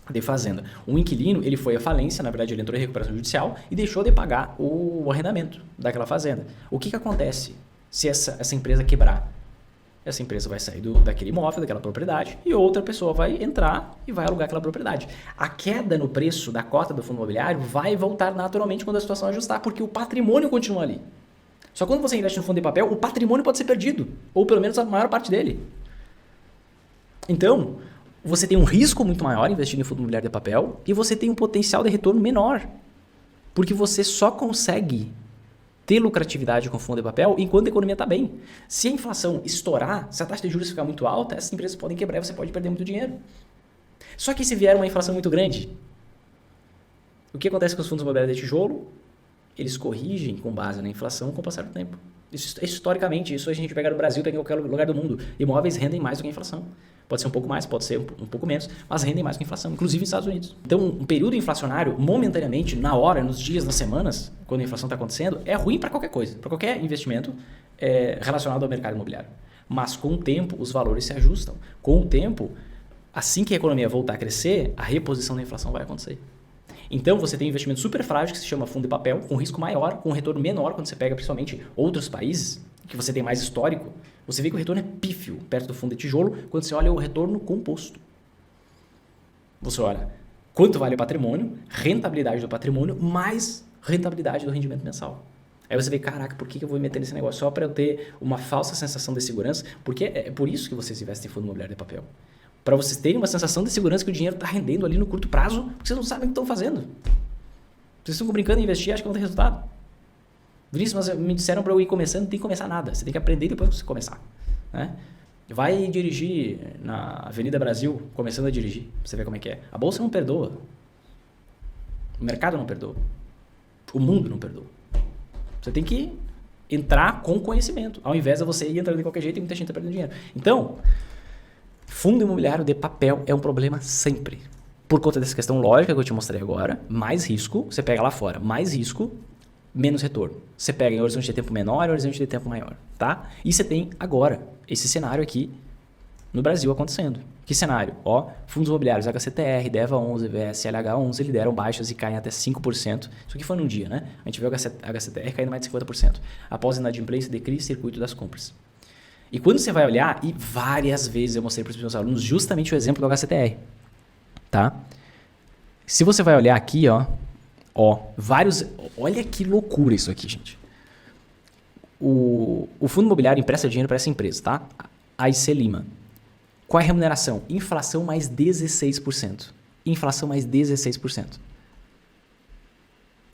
De fazenda. Um inquilino, ele foi à falência, na verdade ele entrou em recuperação judicial e deixou de pagar o arrendamento daquela fazenda. O que acontece se essa empresa quebrar? Essa empresa vai sair daquele imóvel, daquela propriedade, e outra pessoa vai entrar e vai alugar aquela propriedade. A queda no preço da cota do fundo imobiliário vai voltar naturalmente quando a situação ajustar, porque o patrimônio continua ali. Só que quando você investe no fundo de papel, o patrimônio pode ser perdido, ou pelo menos a maior parte dele. Então, você tem um risco muito maior investindo em fundo imobiliário de papel e você tem um potencial de retorno menor, porque você só consegue ter lucratividade com fundo de papel enquanto a economia está bem. Se a inflação estourar, se a taxa de juros ficar muito alta, essas empresas podem quebrar e você pode perder muito dinheiro. Só que se vier uma inflação muito grande, o que acontece com os fundos imobiliários de tijolo? Eles corrigem com base na inflação com o passar do tempo. Historicamente, isso a gente pega no Brasil, pega em qualquer lugar do mundo. Imóveis rendem mais do que a inflação. Pode ser um pouco mais, pode ser um pouco menos, mas rendem mais que a inflação, inclusive nos Estados Unidos. Então, um período inflacionário, momentaneamente, na hora, nos dias, nas semanas, quando a inflação está acontecendo, é ruim para qualquer coisa, para qualquer investimento relacionado ao mercado imobiliário. Mas, com o tempo, os valores se ajustam. Com o tempo, assim que a economia voltar a crescer, a reposição da inflação vai acontecer. Então, você tem um investimento super frágil que se chama fundo de papel, com risco maior, com retorno menor, quando você pega principalmente outros países, que você tem mais histórico, você vê que o retorno é pífio perto do fundo de tijolo quando você olha o retorno composto. Você olha quanto vale o patrimônio, rentabilidade do patrimônio, mais rentabilidade do rendimento mensal. Aí você vê, caraca, por que eu vou me meter nesse negócio? Só para eu ter uma falsa sensação de segurança, porque é por isso que vocês investem em fundo imobiliário de papel. Para vocês terem uma sensação de segurança que o dinheiro está rendendo ali no curto prazo, porque vocês não sabem o que estão fazendo. Vocês estão brincando em investir e acham que vão ter resultado. Vinícius, mas me disseram para eu ir começando, não tem que começar nada. Você tem que aprender depois que você começar. Né? Vai dirigir na Avenida Brasil, começando a dirigir, pra você ver como é que é. A bolsa não perdoa. O mercado não perdoa. O mundo não perdoa. Você tem que entrar com conhecimento, ao invés de você ir entrando de qualquer jeito e muita gente está perdendo dinheiro. Então, fundo imobiliário de papel é um problema sempre. Por conta dessa questão lógica que eu te mostrei agora, mais risco, você pega lá fora, mais risco, menos retorno. Você pega em horizonte de tempo menor e horizonte de tempo maior, tá? E você tem agora esse cenário aqui no Brasil acontecendo. Que cenário? Ó, fundos imobiliários HCTR, DEVA11, VSLH11 lideram baixas e caem até 5%. Isso aqui foi num dia, né? A gente vê o HCTR caindo mais de 50%. Após inadimplência de crise, circuito das compras. E quando você vai olhar, e várias vezes eu mostrei para os meus alunos justamente o exemplo do HCTR, tá? Se você vai olhar aqui, ó, olha que loucura isso aqui, gente. O fundo imobiliário empresta dinheiro para essa empresa, tá? A IC Lima. Qual é a remuneração? Inflação mais 16%. Inflação mais 16%.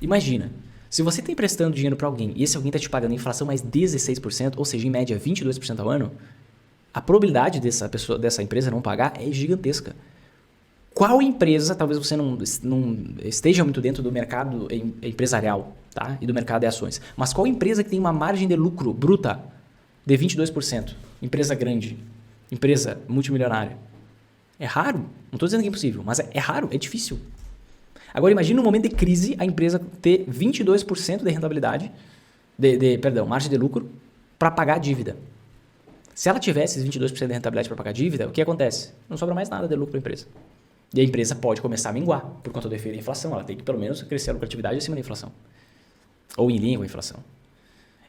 Imagina, se você está emprestando dinheiro para alguém e esse alguém está te pagando inflação mais 16%, ou seja, em média 22% ao ano, a probabilidade dessa empresa não pagar é gigantesca. Qual empresa, talvez você não esteja muito dentro do mercado empresarial, tá? E do mercado de ações, mas qual empresa que tem uma margem de lucro bruta de 22%? Empresa grande, empresa multimilionária. É raro, não estou dizendo que é impossível, mas é raro, é difícil. Agora imagine no momento de crise a empresa ter 22% de rentabilidade, margem de lucro, para pagar a dívida. Se ela tivesse esses 22% de rentabilidade para pagar a dívida, o que acontece? Não sobra mais nada de lucro para a empresa. E a empresa pode começar a minguar por conta do efeito da inflação. Ela tem que pelo menos crescer a lucratividade acima da inflação. Ou em linha com a inflação.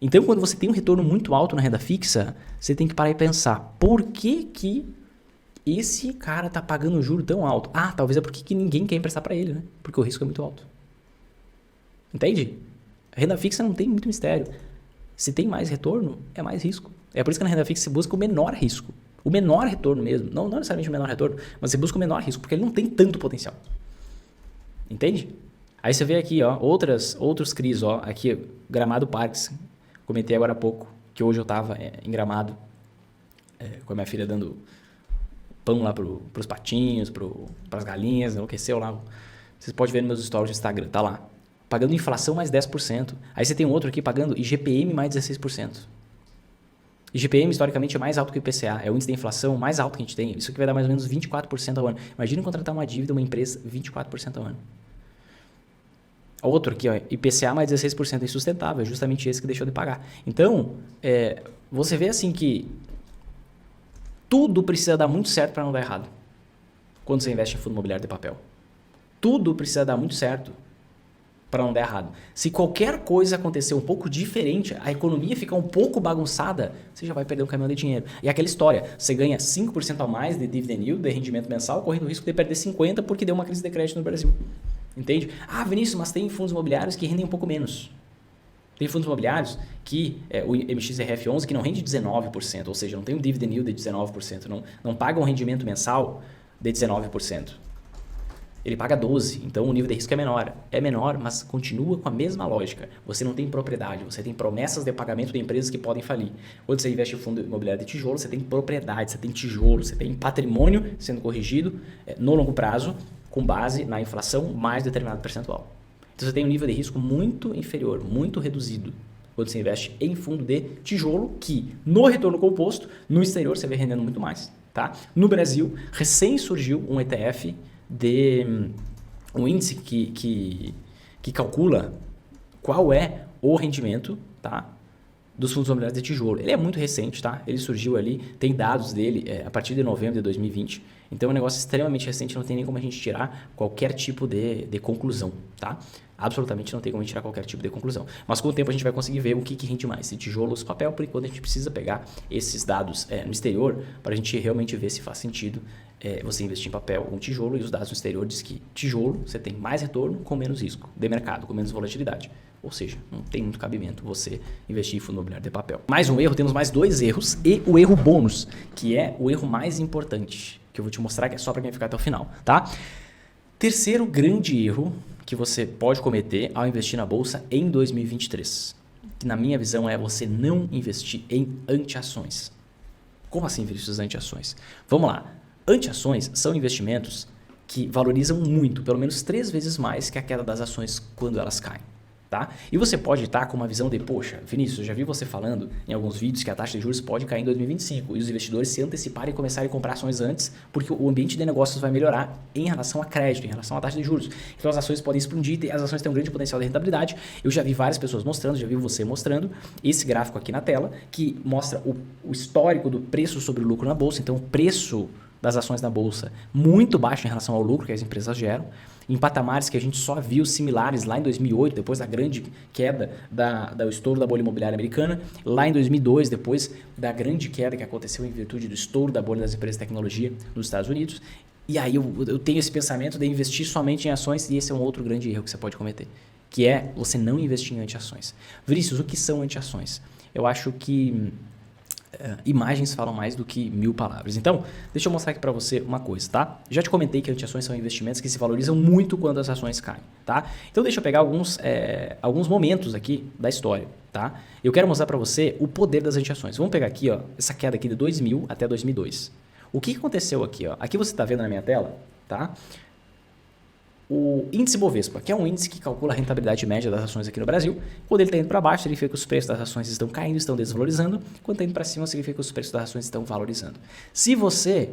Então, quando você tem um retorno muito alto na renda fixa, você tem que parar e pensar, por que esse cara está pagando um juro tão alto? Ah, talvez é porque ninguém quer emprestar para ele, né? Porque o risco é muito alto. Entende? A renda fixa não tem muito mistério. Se tem mais retorno, é mais risco. É por isso que na renda fixa você busca o menor risco. O menor retorno mesmo. Não necessariamente o menor retorno, mas você busca o menor risco, porque ele não tem tanto potencial. Entende? Aí você vê aqui, ó, outros CRIs, ó, aqui, Gramado Parques. Comentei agora há pouco, que hoje eu estava em Gramado, com a minha filha dando pão lá pros patinhos, pras galinhas, enlouqueceu lá. Vocês podem ver nos meus stories do Instagram, tá lá. Pagando inflação mais 10%. Aí você tem um outro aqui pagando IGPM mais 16%. IGPM, historicamente, é mais alto que o IPCA. É o índice de inflação mais alto que a gente tem. Isso aqui vai dar mais ou menos 24% ao ano. Imagina contratar uma dívida, uma empresa, 24% ao ano. Outro aqui, ó, IPCA mais 16% é insustentável. É justamente esse que deixou de pagar. Então, você vê assim que tudo precisa dar muito certo para não dar errado quando você investe em fundo imobiliário de papel. Tudo precisa dar muito certo para não dar errado. Se qualquer coisa acontecer um pouco diferente, a economia ficar um pouco bagunçada, você já vai perder um caminhão de dinheiro. E aquela história, você ganha 5% a mais de dividend yield, de rendimento mensal, correndo o risco de perder 50% porque deu uma crise de crédito no Brasil. Entende? Ah, Vinícius, mas tem fundos imobiliários que rendem um pouco menos. Tem fundos imobiliários que, o MXRF11, que não rende 19%, ou seja, não tem um dividend yield de 19%, não paga um rendimento mensal de 19%. Ele paga 12%, então o nível de risco é menor. É menor, mas continua com a mesma lógica. Você não tem propriedade, você tem promessas de pagamento de empresas que podem falir. Quando você investe em fundo imobiliário de tijolo, você tem propriedade, você tem tijolo, você tem patrimônio sendo corrigido no longo prazo, com base na inflação mais determinado percentual. Então você tem um nível de risco muito inferior, muito reduzido, quando você investe em fundo de tijolo, que no retorno composto, no exterior você vê rendendo muito mais. Tá? No Brasil, recém surgiu um ETF um índice que calcula qual é o rendimento, tá, dos fundos imobiliários de tijolo. Ele é muito recente, tá? Ele surgiu ali, tem dados dele a partir de novembro de 2020. Então é um negócio extremamente recente, não tem nem como a gente tirar qualquer tipo de conclusão, tá? Absolutamente não tem como a gente tirar qualquer tipo de conclusão. Mas com o tempo a gente vai conseguir ver o que rende mais, se tijolo ou se papel, por enquanto a gente precisa pegar esses dados no exterior para a gente realmente ver se faz sentido você investir em papel ou em tijolo, e os dados no exterior diz que tijolo você tem mais retorno com menos risco de mercado, com menos volatilidade. Ou seja, não tem muito cabimento você investir em fundo imobiliário de papel. Mais um erro, temos mais 2 erros e o erro bônus, que é o erro mais importante, que eu vou te mostrar, que é só para quem ficar até o final, tá? Terceiro grande erro que você pode cometer ao investir na bolsa em 2023, que na minha visão é você não investir em anti-ações. Como assim, Vinícius, anti-ações? Vamos lá. Anti-ações são investimentos que valorizam muito, pelo menos 3 vezes mais que a queda das ações quando elas caem. Tá? E você pode estar com uma visão de, poxa, Vinícius, eu já vi você falando em alguns vídeos que a taxa de juros pode cair em 2025 e os investidores se anteciparem e começarem a comprar ações antes, porque o ambiente de negócios vai melhorar em relação a crédito, em relação à taxa de juros. Então as ações podem explodir, as ações têm um grande potencial de rentabilidade. Eu já vi várias pessoas mostrando, já vi você mostrando esse gráfico aqui na tela, que mostra o histórico do preço sobre o lucro na bolsa. Então o preço das ações na bolsa muito baixo em relação ao lucro que as empresas geram, em patamares que a gente só viu similares lá em 2008, depois da grande queda do estouro da bolha imobiliária americana, lá em 2002, depois da grande queda que aconteceu em virtude do estouro da bolha das empresas de tecnologia nos Estados Unidos. E aí eu tenho esse pensamento de investir somente em ações, e esse é um outro grande erro que você pode cometer, que é você não investir em anti-ações. Vinícius, o que são anti-ações? Eu acho que imagens falam mais do que 1000 palavras. Então, deixa eu mostrar aqui para você uma coisa, tá? Já te comentei que anti-ações são investimentos que se valorizam muito quando as ações caem, tá? Então, deixa eu pegar alguns momentos aqui da história, tá? Eu quero mostrar para você o poder das anti-ações. Vamos pegar aqui, ó, essa queda aqui de 2000 até 2002. O que aconteceu aqui, ó? Aqui você está vendo na minha tela, tá? O índice Bovespa, que é um índice que calcula a rentabilidade média das ações aqui no Brasil. Quando ele está indo para baixo, significa que os preços das ações estão caindo, estão desvalorizando. Quando está indo para cima, significa que os preços das ações estão valorizando. Se você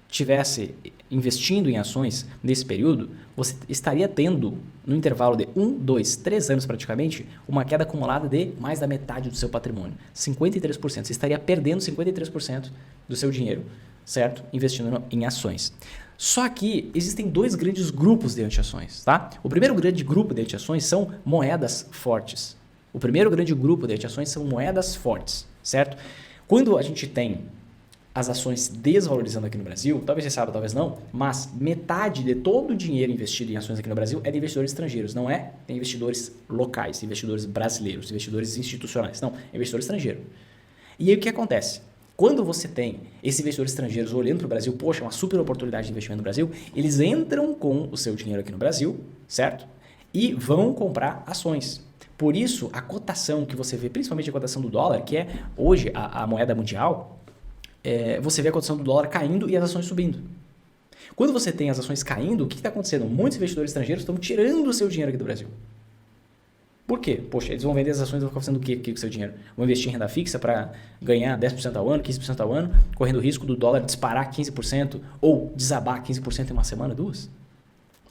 tivesse investindo em ações nesse período, você estaria tendo, no intervalo de 1, 2, 3 anos praticamente, uma queda acumulada de mais da metade do seu patrimônio, 53%. Você estaria perdendo 53% do seu dinheiro, certo? Investindo em ações. Só que existem 2 grandes grupos de anti-ações, tá? O primeiro grande grupo de anti-ações são moedas fortes. Certo? Quando a gente tem as ações desvalorizando aqui no Brasil, talvez você saiba, talvez não, mas metade de todo o dinheiro investido em ações aqui no Brasil é de investidores estrangeiros, não é de investidores locais, investidores brasileiros, investidores institucionais, não, é investidor estrangeiro. E aí o que acontece? Quando você tem esses investidores estrangeiros olhando para o Brasil, poxa, uma super oportunidade de investimento no Brasil, eles entram com o seu dinheiro aqui no Brasil, certo? E vão comprar ações. Por isso, a cotação que você vê, principalmente a cotação do dólar, que é hoje a moeda mundial, você vê a cotação do dólar caindo e as ações subindo. Quando você tem as ações caindo, o que está acontecendo? Muitos investidores estrangeiros estão tirando o seu dinheiro aqui do Brasil. Por quê? Poxa, eles vão vender as ações e vão ficar fazendo o quê com o seu dinheiro? Vão investir em renda fixa para ganhar 10% ao ano, 15% ao ano, correndo o risco do dólar disparar 15% ou desabar 15% em uma semana, duas?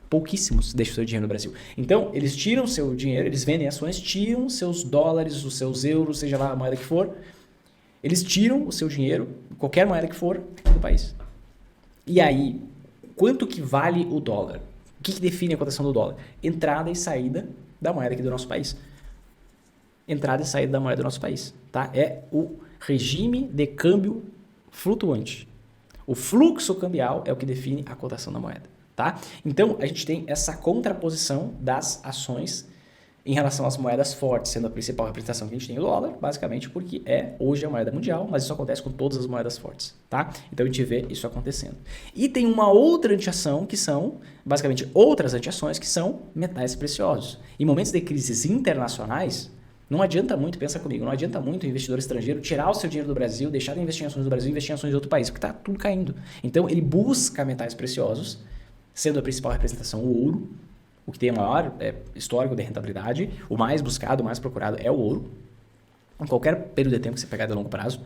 Pouquíssimos deixam o seu dinheiro no Brasil. Então, eles tiram o seu dinheiro, eles vendem ações, tiram seus dólares, os seus euros, seja lá a moeda que for, eles tiram o seu dinheiro, qualquer moeda que for, do país. E aí, quanto que vale o dólar? O que define a cotação do dólar? Entrada e saída da moeda aqui do nosso país. Entrada e saída da moeda do nosso país. Tá? É o regime de câmbio flutuante. O fluxo cambial é o que define a cotação da moeda. Tá? Então, a gente tem essa contraposição das ações em relação às moedas fortes, sendo a principal representação que a gente tem o dólar, basicamente porque é hoje a moeda mundial, mas isso acontece com todas as moedas fortes, tá? Então a gente vê isso acontecendo. E tem uma outra antiação que são, basicamente outras antiações que são metais preciosos. Em momentos de crises internacionais, não adianta muito, pensa comigo, não adianta muito o investidor estrangeiro tirar o seu dinheiro do Brasil, deixar de investir em ações do Brasil e investir em ações de outro país, porque está tudo caindo. Então ele busca metais preciosos, sendo a principal representação o ouro, o que tem o maior histórico de rentabilidade, o mais buscado, o mais procurado é o ouro, em qualquer período de tempo que você pegar de longo prazo.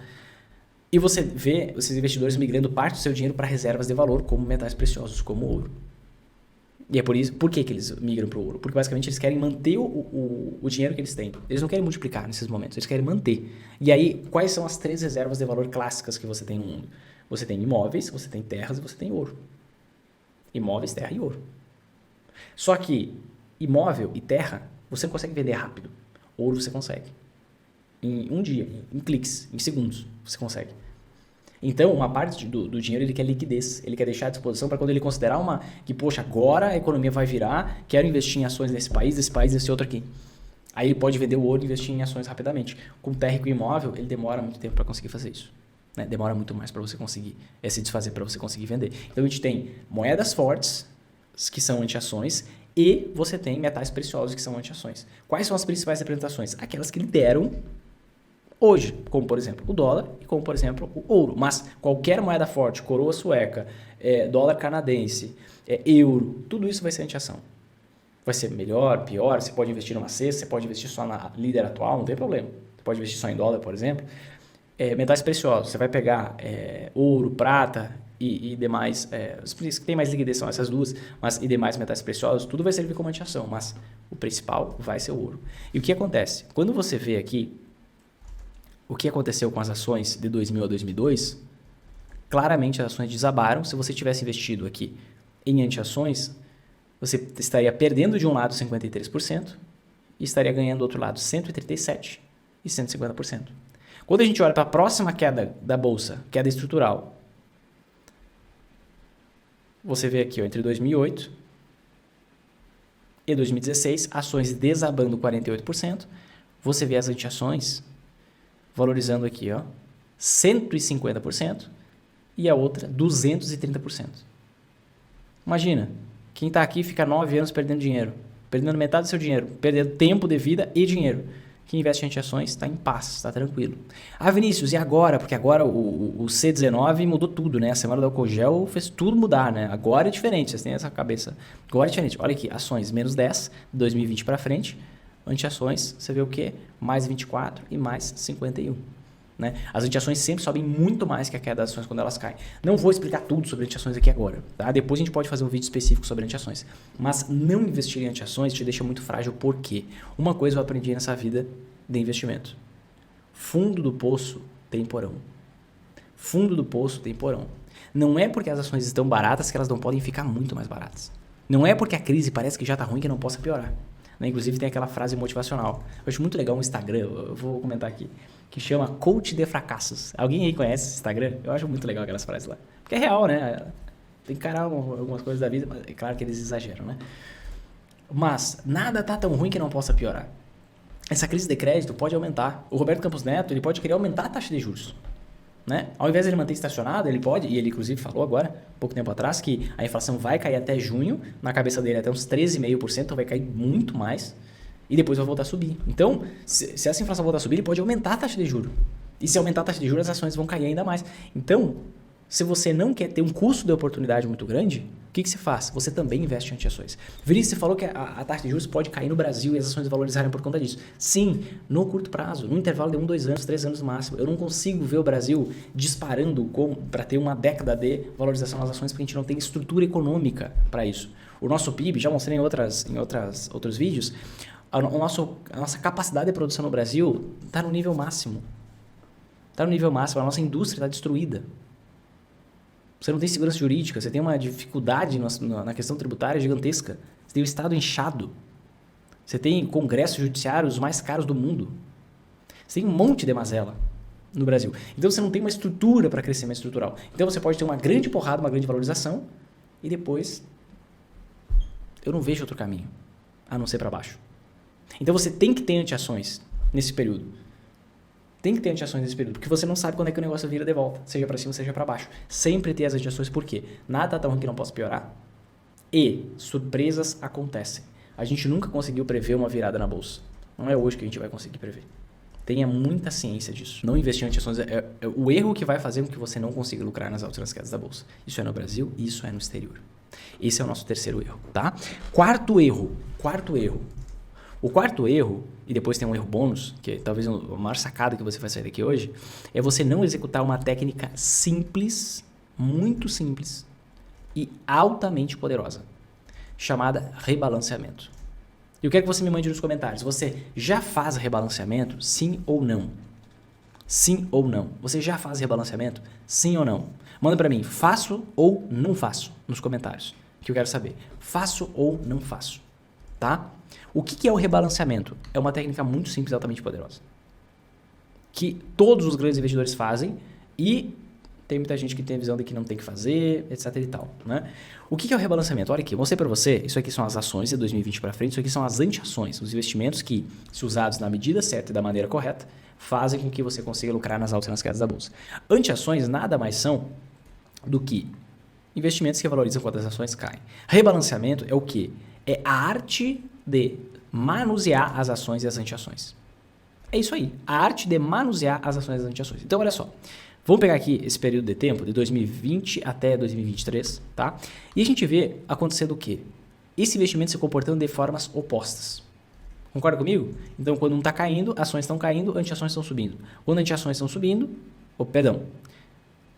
E você vê esses investidores migrando parte do seu dinheiro para reservas de valor, como metais preciosos, como o ouro. E é por isso, por que eles migram para o ouro? Porque basicamente eles querem manter o dinheiro que eles têm. Eles não querem multiplicar nesses momentos, eles querem manter. E aí, quais são as 3 reservas de valor clássicas que você tem no mundo? Você tem imóveis, você tem terras e você tem ouro. Imóveis, terra e ouro. Só que imóvel e terra você não consegue vender rápido. Ouro você consegue. Em um dia, em cliques, em segundos, você consegue. Então, uma parte do dinheiro ele quer liquidez, ele quer deixar à disposição para quando ele considerar que, poxa, agora a economia vai virar, quero investir em ações nesse país, nesse outro aqui. Aí ele pode vender o ouro e investir em ações rapidamente. Com terra e com imóvel, ele demora muito tempo para conseguir fazer isso. Né? Demora muito mais para você conseguir se desfazer, para você conseguir vender. Então, a gente tem moedas fortes, que são anti-ações, e você tem metais preciosos, que são anti-ações. Quais são as principais representações? Aquelas que lideram hoje, como por exemplo o dólar e como por exemplo o ouro. Mas qualquer moeda forte, coroa sueca, dólar canadense, euro, tudo isso vai ser anti-ação. Vai ser melhor, pior, você pode investir numa cesta, você pode investir só na líder atual, não tem problema. Você pode investir só em dólar, por exemplo. Metais preciosos, você vai pegar ouro, prata e demais, os que tem mais liquidez são essas duas, mas e demais metais preciosos, tudo vai servir como anti-ação, mas o principal vai ser o ouro. E o que acontece? Quando você vê aqui o que aconteceu com as ações de 2000 a 2002, claramente as ações desabaram. Se você tivesse investido aqui em anti-ações, você estaria perdendo de um lado 53% e estaria ganhando do outro lado 137% e 150%. Quando a gente olha para a próxima queda da bolsa, queda estrutural, você vê aqui, entre 2008 e 2016, ações desabando 48%. Você vê as anti-ações valorizando aqui, 150% e a outra 230%. Imagina, quem está aqui fica 9 anos perdendo dinheiro, perdendo metade do seu dinheiro, perdendo tempo de vida e dinheiro. Quem investe em anti-ações está em paz, está tranquilo. Ah, Vinícius, e agora? Porque agora o C19 mudou tudo, né? A semana do álcool gel fez tudo mudar, né? Agora é diferente, vocês têm essa cabeça. Agora é diferente. Olha aqui, ações menos 10, 2020 para frente. Anti-ações, você vê o quê? Mais 24 e mais 51. Né? As anti-ações sempre sobem muito mais que a queda das ações quando elas caem. Não vou explicar tudo sobre anti-ações aqui agora. Tá? Depois a gente pode fazer um vídeo específico sobre anti-ações. Mas não investir em anti-ações te deixa muito frágil. Por quê? Uma coisa eu aprendi nessa vida de investimento. Fundo do poço tem porão. Fundo do poço tem porão. Não é porque as ações estão baratas que elas não podem ficar muito mais baratas. Não é porque a crise parece que já está ruim que não possa piorar. né? Inclusive tem aquela frase motivacional. Eu acho muito legal um Instagram, eu vou comentar aqui, que chama Coach de Fracassos. Alguém aí conhece esse Instagram? Eu acho muito legal aquelas frases lá. Porque é real, né? Tem que encarar algumas coisas da vida, mas é claro que eles exageram, né? Mas nada tá tão ruim que não possa piorar. Essa crise de crédito pode aumentar. O Roberto Campos Neto, ele pode querer aumentar a taxa de juros, né? Ao invés de ele manter estacionado, ele pode, e ele inclusive falou agora, pouco tempo atrás, que a inflação vai cair até junho, na cabeça dele até uns 13,5%, vai cair muito mais, e depois vai voltar a subir. Então, se essa inflação voltar a subir, ele pode aumentar a taxa de juros. E se aumentar a taxa de juros, as ações vão cair ainda mais. Então, se você não quer ter um custo de oportunidade muito grande, o que se faz? Você também investe em anti-ações. Vinícius, você falou que a taxa de juros pode cair no Brasil e as ações valorizarem por conta disso. Sim, no curto prazo, no intervalo de 1, 2 anos, 3 anos no máximo. Eu não consigo ver o Brasil disparando para ter uma década de valorização das ações, porque a gente não tem estrutura econômica para isso. O nosso PIB, já mostrei em outros vídeos, a nossa capacidade de produção no Brasil está no nível máximo. Está no nível máximo, a nossa indústria está destruída. Você não tem segurança jurídica, você tem uma dificuldade na questão tributária gigantesca. Você tem o Estado inchado. Você tem congressos judiciários mais caros do mundo. Você tem um monte de mazela no Brasil. Então você não tem uma estrutura para crescimento estrutural. Então você pode ter uma grande porrada, uma grande valorização e depois eu não vejo outro caminho a não ser para baixo. Então você tem que ter anti-ações nesse período. Tem que ter anti-ações nesse período, porque você não sabe quando é que o negócio vira de volta, seja para cima, seja para baixo. Sempre ter as anti-ações, por quê? Nada tá tão ruim que não possa piorar. E surpresas acontecem. A gente nunca conseguiu prever uma virada na bolsa. Não é hoje que a gente vai conseguir prever. Tenha muita ciência disso. Não investir em anti-ações é o erro que vai fazer com que você não consiga lucrar nas altas quedas da bolsa. Isso é no Brasil e isso é no exterior. Esse é o nosso terceiro erro, tá? Quarto erro. O quarto erro, e depois tem um erro bônus, que é talvez a maior sacada que você vai sair daqui hoje, é você não executar uma técnica simples, muito simples e altamente poderosa, chamada rebalanceamento. E eu quero que você me mande nos comentários, você já faz rebalanceamento? Sim ou não? Sim ou não? Você já faz rebalanceamento? Sim ou não? Manda pra mim, faço ou não faço, nos comentários, que eu quero saber. Faço ou não faço, tá? O que é o rebalanceamento? É uma técnica muito simples e altamente poderosa. Que todos os grandes investidores fazem e tem muita gente que tem a visão de que não tem que fazer, etc e tal, né? O que é o rebalanceamento? Olha aqui, eu mostrei para você, isso aqui são as ações de 2020 para frente, isso aqui são as anti-ações, os investimentos que, se usados na medida certa e da maneira correta, fazem com que você consiga lucrar nas altas e nas quedas da bolsa. Anti-ações nada mais são do que investimentos que valorizam quando as ações caem. Rebalanceamento é o quê? É a arte de manusear as ações e as anti-ações. É isso aí, a arte de manusear as ações e as anti-ações. Então, olha só, vamos pegar aqui esse período de tempo, de 2020 até 2023, tá? E a gente vê acontecendo o quê? Esse investimento se comportando de formas opostas. Concorda comigo? Então, quando um está caindo, ações estão caindo, anti-ações estão subindo. Quando anti-ações estão subindo,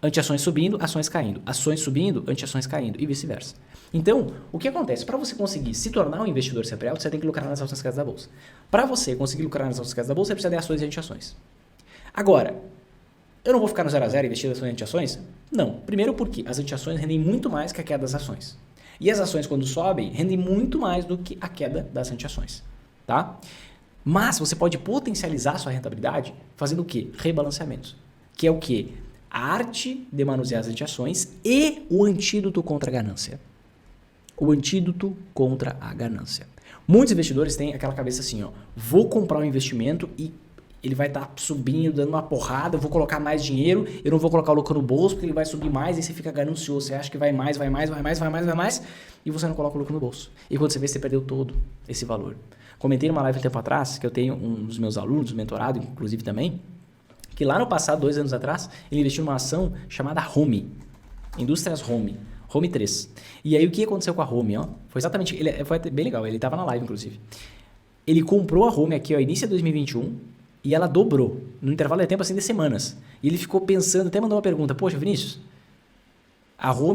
anti-ações subindo, ações caindo. Ações subindo, anti-ações caindo e vice-versa. Então, o que acontece? Para você conseguir se tornar um investidor sempre alto, você tem que lucrar nas altas quedas da bolsa. Para você conseguir lucrar nas altas quedas da bolsa, você precisa de ações e anti-ações. Agora, eu não vou ficar no 0 a 0 investindo em ações e anti-ações? Não. Primeiro porque as anti-ações rendem muito mais que a queda das ações. E as ações, quando sobem, rendem muito mais do que a queda das anti-ações. Tá? Mas você pode potencializar a sua rentabilidade fazendo o quê? Rebalanceamento. Que é o quê? A arte de manusear as anti-ações e o antídoto contra a ganância. O antídoto contra a ganância. Muitos investidores têm aquela cabeça assim, ó, vou comprar um investimento e ele vai estar subindo, dando uma porrada, eu vou colocar mais dinheiro, eu não vou colocar o lucro no bolso porque ele vai subir mais e você fica ganancioso, você acha que vai mais, e você não coloca o lucro no bolso. E quando você vê, você perdeu todo esse valor. Comentei numa live um tempo atrás, que eu tenho um dos meus alunos, mentorado inclusive também, que lá no passado, 2 anos atrás, ele investiu numa ação chamada Home, Indústrias Home 3. E aí o que aconteceu com a Home, ó? Foi exatamente, foi bem legal, ele estava na live inclusive. Ele comprou a Home aqui, ó, início de 2021, e ela dobrou, no intervalo de tempo assim de semanas. E ele ficou pensando, até mandou uma pergunta, poxa Vinícius,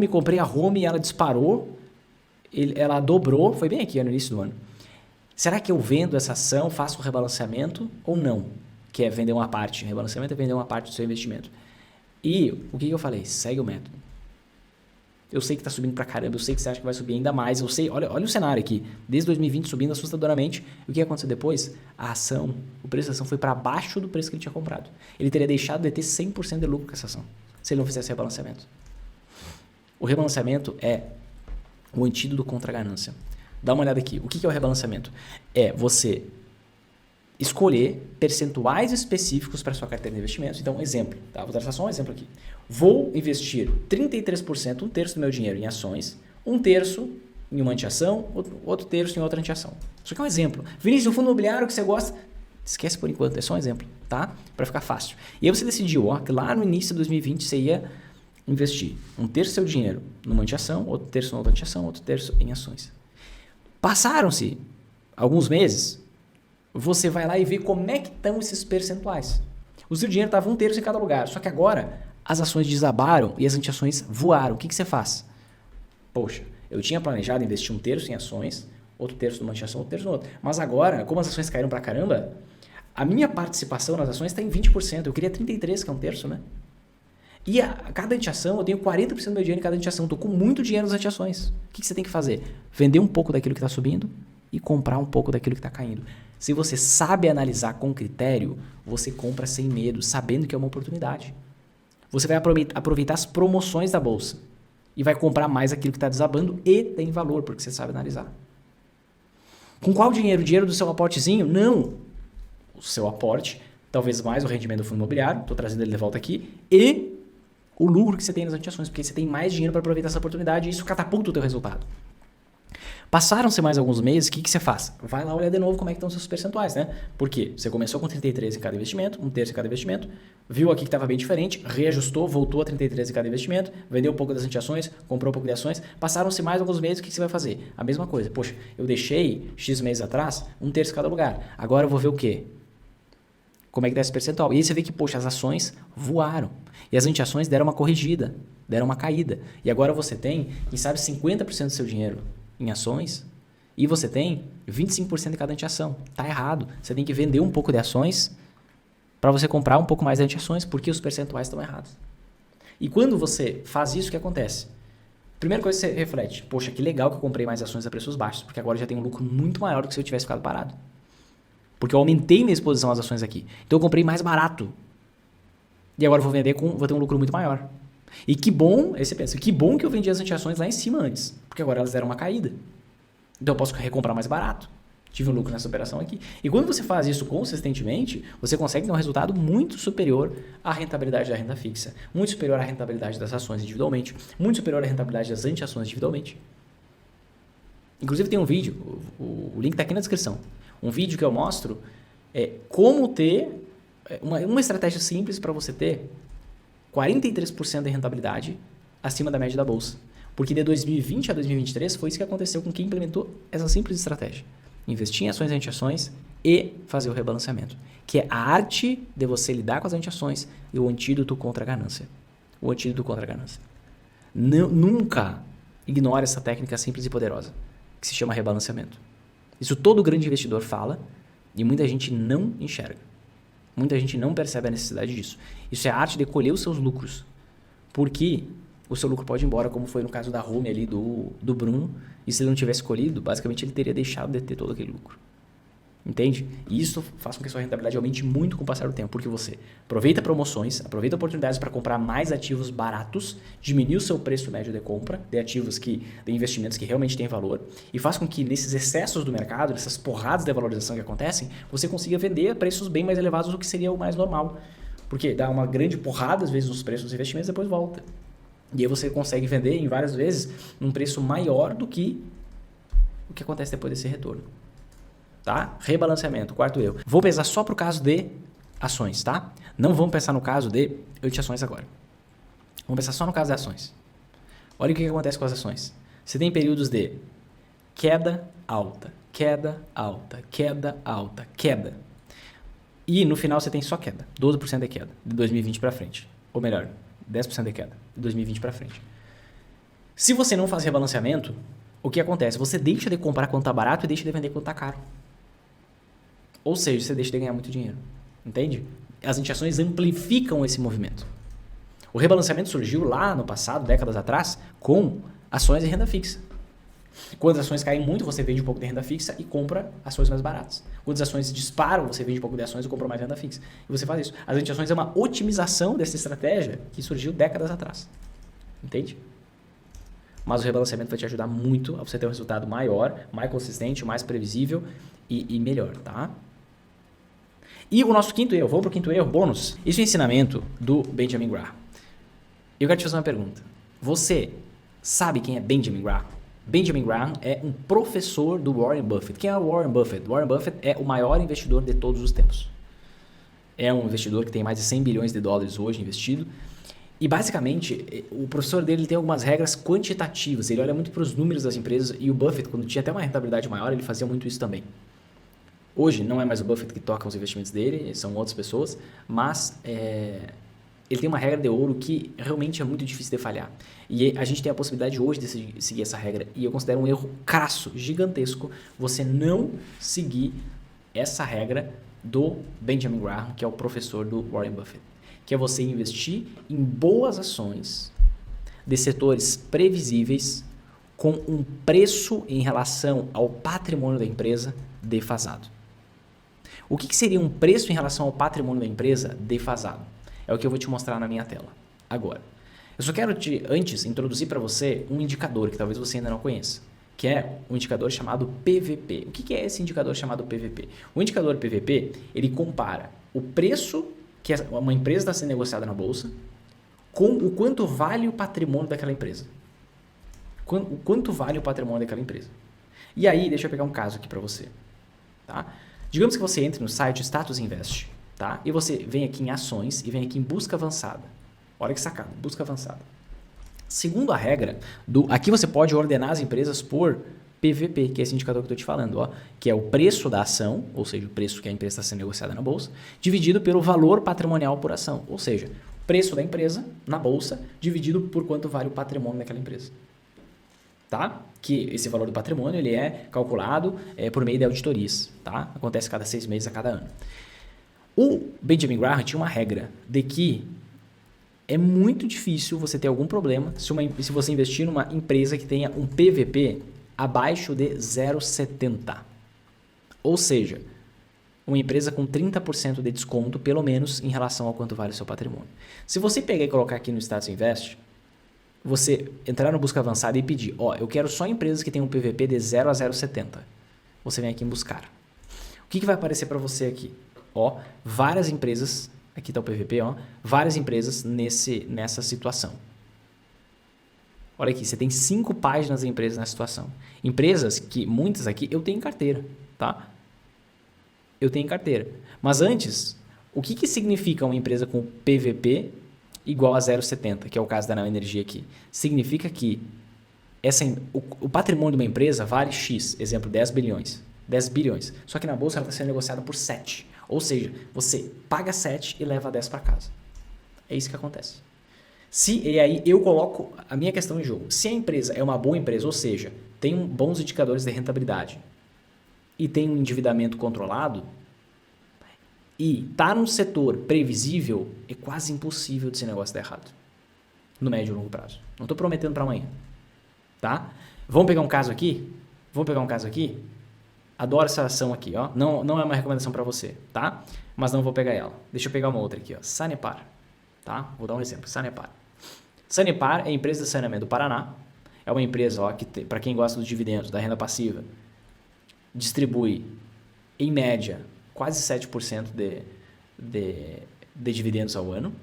comprei a Home e ela disparou, ela dobrou, foi bem aqui no início do ano. Será que eu vendo essa ação, faço o rebalanceamento ou não? Que é vender uma parte, rebalanceamento é vender uma parte do seu investimento. E o que eu falei? Segue o método. Eu sei que está subindo pra caramba, eu sei que você acha que vai subir ainda mais, eu sei, olha o cenário aqui, desde 2020 subindo assustadoramente, e o que aconteceu depois? O preço da ação foi para baixo do preço que ele tinha comprado. Ele teria deixado de ter 100% de lucro com essa ação, se ele não fizesse rebalanceamento. O rebalanceamento é o antídoto contra a ganância. Dá uma olhada aqui, o que é o rebalanceamento? É você escolher percentuais específicos para sua carteira de investimentos. Então, exemplo, tá? Vou dar só um exemplo aqui. Vou investir 33%, um terço do meu dinheiro em ações, um terço em uma antiação, outro terço em outra antiação. Isso aqui é um exemplo. Vinícius, o fundo imobiliário que você gosta, esquece por enquanto, é só um exemplo, tá? Para ficar fácil. E aí você decidiu, ó, que lá no início de 2020 você ia investir um terço do seu dinheiro numa antiação, outro terço em outra antiação, outro terço em ações. Passaram-se alguns meses, você vai lá e vê como é que estão esses percentuais. O seu dinheiro estava um terço em cada lugar, só que agora as ações desabaram e as antiações voaram. O que você faz? Poxa, eu tinha planejado investir um terço em ações, outro terço numa antiação, outro terço no outro. Mas agora, como as ações caíram pra caramba, a minha participação nas ações está em 20%. Eu queria 33%, que é um terço, né? E a cada antiação, eu tenho 40% do meu dinheiro em cada antiação. Estou com muito dinheiro nas antiações. O que você tem que fazer? Vender um pouco daquilo que está subindo e comprar um pouco daquilo que está caindo. Se você sabe analisar com critério, você compra sem medo, sabendo que é uma oportunidade. Você vai aproveitar as promoções da bolsa e vai comprar mais aquilo que está desabando e tem valor, porque você sabe analisar. Com qual dinheiro? O dinheiro do seu aportezinho? Não. O seu aporte, talvez mais o rendimento do fundo imobiliário, estou trazendo ele de volta aqui, e o lucro que você tem nas antiações, porque você tem mais dinheiro para aproveitar essa oportunidade e isso catapulta o teu resultado. Passaram-se mais alguns meses, o que você faz? Vai lá olhar de novo como é que estão os seus percentuais, né? Porque você começou com 33 em cada investimento, um terço em cada investimento, viu aqui que estava bem diferente, reajustou, voltou a 33 em cada investimento, vendeu um pouco das antiações, comprou um pouco de ações, passaram-se mais alguns meses, o que você vai fazer? A mesma coisa. Poxa, eu deixei X meses atrás um terço em cada lugar, agora eu vou ver o quê? Como é que dá esse percentual? E aí você vê que, poxa, as ações voaram. E as antiações deram uma corrigida, deram uma caída. E agora você tem, quem sabe, 50% do seu dinheiro em ações e você tem 25% de cada antiação. Tá errado. Você tem que vender um pouco de ações para você comprar um pouco mais de antiações, porque os percentuais estão errados. E quando você faz isso, o que acontece? Primeira coisa que você reflete, poxa, que legal que eu comprei mais ações a preços baixos, porque agora eu já tenho um lucro muito maior do que se eu tivesse ficado parado. Porque eu aumentei minha exposição às ações aqui. Então eu comprei mais barato. E agora eu vou ter um lucro muito maior. E que bom, aí você pensa, que bom que eu vendi as antiações lá em cima antes, porque agora elas deram uma caída. Então eu posso recomprar mais barato. Tive um lucro nessa operação aqui. E quando você faz isso consistentemente, você consegue ter um resultado muito superior à rentabilidade da renda fixa, muito superior à rentabilidade das ações individualmente, muito superior à rentabilidade das antiações individualmente. Inclusive tem um vídeo, o link está aqui na descrição, um vídeo que eu mostro como ter uma estratégia simples para você ter 43% de rentabilidade acima da média da bolsa. Porque de 2020 a 2023 foi isso que aconteceu com quem implementou essa simples estratégia. Investir em ações e antiações e fazer o rebalanceamento. Que é a arte de você lidar com as antiações e o antídoto contra a ganância. O antídoto contra a ganância. Nunca ignore essa técnica simples e poderosa, que se chama rebalanceamento. Isso todo grande investidor fala e muita gente não enxerga. Muita gente não percebe a necessidade disso. Isso é a arte de colher os seus lucros. Porque o seu lucro pode ir embora, como foi no caso da Home ali do Bruno. E se ele não tivesse colhido, basicamente ele teria deixado de ter todo aquele lucro. Entende? E isso faz com que a sua rentabilidade aumente muito com o passar do tempo. Porque você aproveita promoções, aproveita oportunidades para comprar mais ativos baratos, diminui o seu preço médio de compra de ativos de investimentos que realmente têm valor e faz com que nesses excessos do mercado, nessas porradas de valorização que acontecem, você consiga vender a preços bem mais elevados do que seria o mais normal. Porque dá uma grande porrada às vezes nos preços dos investimentos e depois volta. E aí você consegue vender em várias vezes num preço maior do que o que acontece depois desse retorno. Tá? Rebalanceamento, quarto erro. Vou pensar só para o caso de ações, tá? Não vamos pensar no caso de antiações agora. Vamos pensar só no caso de ações. Olha o que acontece com as ações. Você tem períodos de queda alta, queda alta, queda alta, queda. E no final você tem só queda. 12% de queda de 2020 para frente. Ou melhor, 10% de queda de 2020 para frente. Se você não faz rebalanceamento, o que acontece? Você deixa de comprar quando está barato e deixa de vender quando está caro. Ou seja, você deixa de ganhar muito dinheiro. Entende? As antiações amplificam esse movimento. O rebalanceamento surgiu lá no passado, décadas atrás, com ações e renda fixa. Quando as ações caem muito, você vende um pouco de renda fixa e compra ações mais baratas. Quando as ações disparam, você vende um pouco de ações e compra mais renda fixa. E você faz isso. As ações é uma otimização dessa estratégia que surgiu décadas atrás. Entende? Mas o rebalanceamento vai te ajudar muito a você ter um resultado maior, mais consistente, mais previsível e melhor, tá? E o nosso quinto erro, vamos para o quinto erro, bônus. Isso é ensinamento do Benjamin Graham. Eu quero te fazer uma pergunta. Você sabe quem é Benjamin Graham? Benjamin Graham é um professor do Warren Buffett. Quem é o Warren Buffett? Warren Buffett é o maior investidor de todos os tempos. É um investidor que tem mais de 100 bilhões de dólares hoje investido. E basicamente, o professor dele tem algumas regras quantitativas. Ele olha muito para os números das empresas e o Buffett, quando tinha até uma rentabilidade maior, ele fazia muito isso também. Hoje não é mais o Buffett que toca os investimentos dele, são outras pessoas, mas ele tem uma regra de ouro que realmente é muito difícil de falhar. E a gente tem a possibilidade hoje de seguir essa regra. E eu considero um erro crasso, gigantesco, você não seguir essa regra do Benjamin Graham, que é o professor do Warren Buffett. Que é você investir em boas ações de setores previsíveis com um preço em relação ao patrimônio da empresa defasado. O que seria um preço em relação ao patrimônio da empresa defasado? É o que eu vou te mostrar na minha tela agora. Eu só quero antes introduzir para você um indicador que talvez você ainda não conheça, que é um indicador chamado PVP. O que é esse indicador chamado PVP? O indicador PVP, ele compara o preço que uma empresa está sendo negociada na bolsa com o quanto vale o patrimônio daquela empresa. O quanto vale o patrimônio daquela empresa. E aí, deixa eu pegar um caso aqui para você. Tá? Digamos que você entre no site Status Invest, tá? E você vem aqui em ações e vem aqui em busca avançada. Olha que sacada, busca avançada. Segundo a regra, aqui você pode ordenar as empresas por PVP, que é esse indicador que eu estou te falando, ó, que é o preço da ação, ou seja, o preço que a empresa está sendo negociada na bolsa, dividido pelo valor patrimonial por ação, ou seja, o preço da empresa na bolsa dividido por quanto vale o patrimônio daquela empresa. Tá? Que esse valor do patrimônio ele é calculado por meio de auditorias. Tá? Acontece cada 6 meses a cada ano. O Benjamin Graham tinha uma regra de que é muito difícil você ter algum problema se você investir numa empresa que tenha um PVP abaixo de 0,70. Ou seja, uma empresa com 30% de desconto, pelo menos, em relação ao quanto vale o seu patrimônio. Se você pegar e colocar aqui no Status Invest, você entrar no busca avançada e pedir, eu quero só empresas que tenham um PVP de 0 a 0,70. Você vem aqui em buscar. O que vai aparecer para você aqui? Várias empresas, aqui está o PVP, várias empresas nessa situação. Olha aqui, você tem 5 páginas de empresas nessa situação. Empresas que, muitas aqui, eu tenho em carteira, tá? Eu tenho em carteira. Mas antes, o que significa uma empresa com PVP igual a 0,70, que é o caso da Neo Energia aqui? Significa que o patrimônio de uma empresa vale X, exemplo, 10 bilhões. 10 bilhões. Só que na bolsa ela está sendo negociada por 7. Ou seja, você paga 7 e leva 10 para casa. É isso que acontece. E aí eu coloco a minha questão em jogo. Se a empresa é uma boa empresa, ou seja, tem bons indicadores de rentabilidade e tem um endividamento controlado e está num setor previsível, é quase impossível desse negócio dar errado no médio e longo prazo. Não estou prometendo para amanhã. Tá? Vamos pegar um caso aqui? Adoro essa ação aqui. Não é uma recomendação para você, tá? Mas não vou pegar ela. Deixa eu pegar uma outra aqui. Sanepar. Tá? Vou dar um exemplo. Sanepar. Sanepar é a empresa de saneamento do Paraná. É uma empresa que, para quem gosta dos dividendos, da renda passiva, distribui, em média, quase 7% de dividendos ao ano.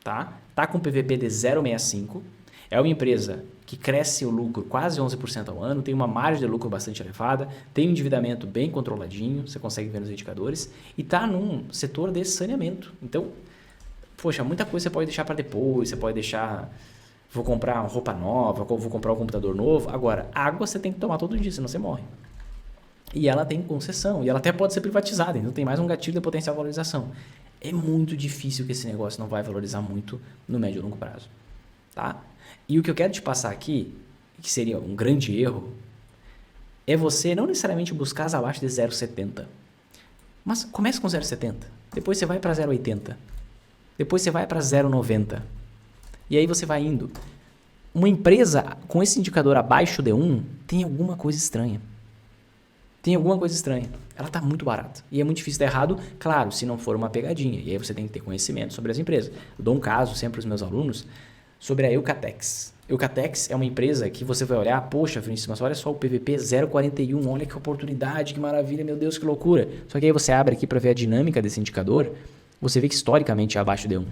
Tá com PVP de 0,65. É uma empresa que cresce o lucro quase 11% ao ano, tem uma margem de lucro bastante elevada, tem um endividamento bem controladinho, você consegue ver nos indicadores, e está num setor de saneamento. Então, poxa, muita coisa você pode deixar para depois, você pode deixar, vou comprar uma roupa nova, vou comprar um computador novo. Agora, água você tem que tomar todo dia, senão você morre. E ela tem concessão, e ela até pode ser privatizada, então tem mais um gatilho de potencial valorização. É muito difícil que esse negócio não vai valorizar muito no médio e longo prazo. Tá? E o que eu quero te passar aqui, que seria um grande erro, é você não necessariamente buscar as abaixo de 0,70. Mas comece com 0,70. Depois você vai para 0,80. Depois você vai para 0,90. E aí você vai indo. Uma empresa com esse indicador abaixo de 1 tem alguma coisa estranha. Tem alguma coisa estranha. Ela está muito barata. E é muito difícil dar errado, claro, se não for uma pegadinha. E aí você tem que ter conhecimento sobre as empresas. Eu dou um caso sempre para os meus alunos sobre a Eucatex. Eucatex é uma empresa que você vai olhar, poxa, Vinícius, mas olha só o PVP 0,41, olha que oportunidade, que maravilha, meu Deus, que loucura. Só que aí você abre aqui para ver a dinâmica desse indicador, você vê que historicamente é abaixo de 1.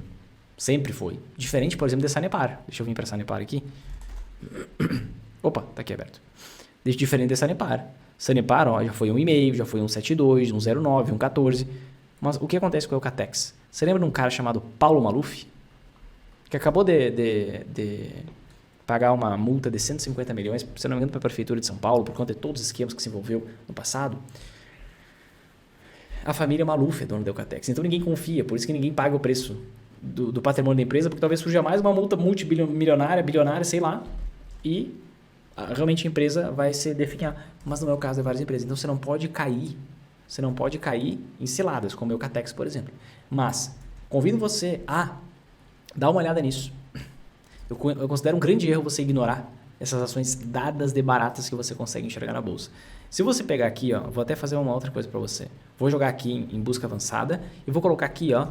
Sempre foi. Diferente, por exemplo, de Sanepar. Deixa eu vir para Sanepar aqui. Opa, tá aqui aberto. Diferente de Sanepar. Sanepar, ó, já foi 1,5, já foi 1,72, 1,09, 1,14. Mas o que acontece com a Eucatex? Você lembra de um cara chamado Paulo Maluf? Que acabou de pagar uma multa de 150 milhões, se não me engano, para a Prefeitura de São Paulo, por conta de todos os esquemas que se envolveu no passado. A família Maluf é dona da Eucatex. Então ninguém confia, por isso que ninguém paga o preço do patrimônio da empresa, porque talvez surja mais uma multa multimilionária, bilionária, sei lá, e realmente a empresa vai se definhar. Mas não é o caso de várias empresas. Então você não pode cair em ciladas, como a Eucatex, por exemplo. Mas convido você a dar uma olhada nisso. Eu considero um grande erro você ignorar essas ações dadas de baratas que você consegue enxergar na bolsa. Se você pegar aqui, ó, vou até fazer uma outra coisa para você. Vou jogar aqui em busca avançada e vou colocar aqui, ó,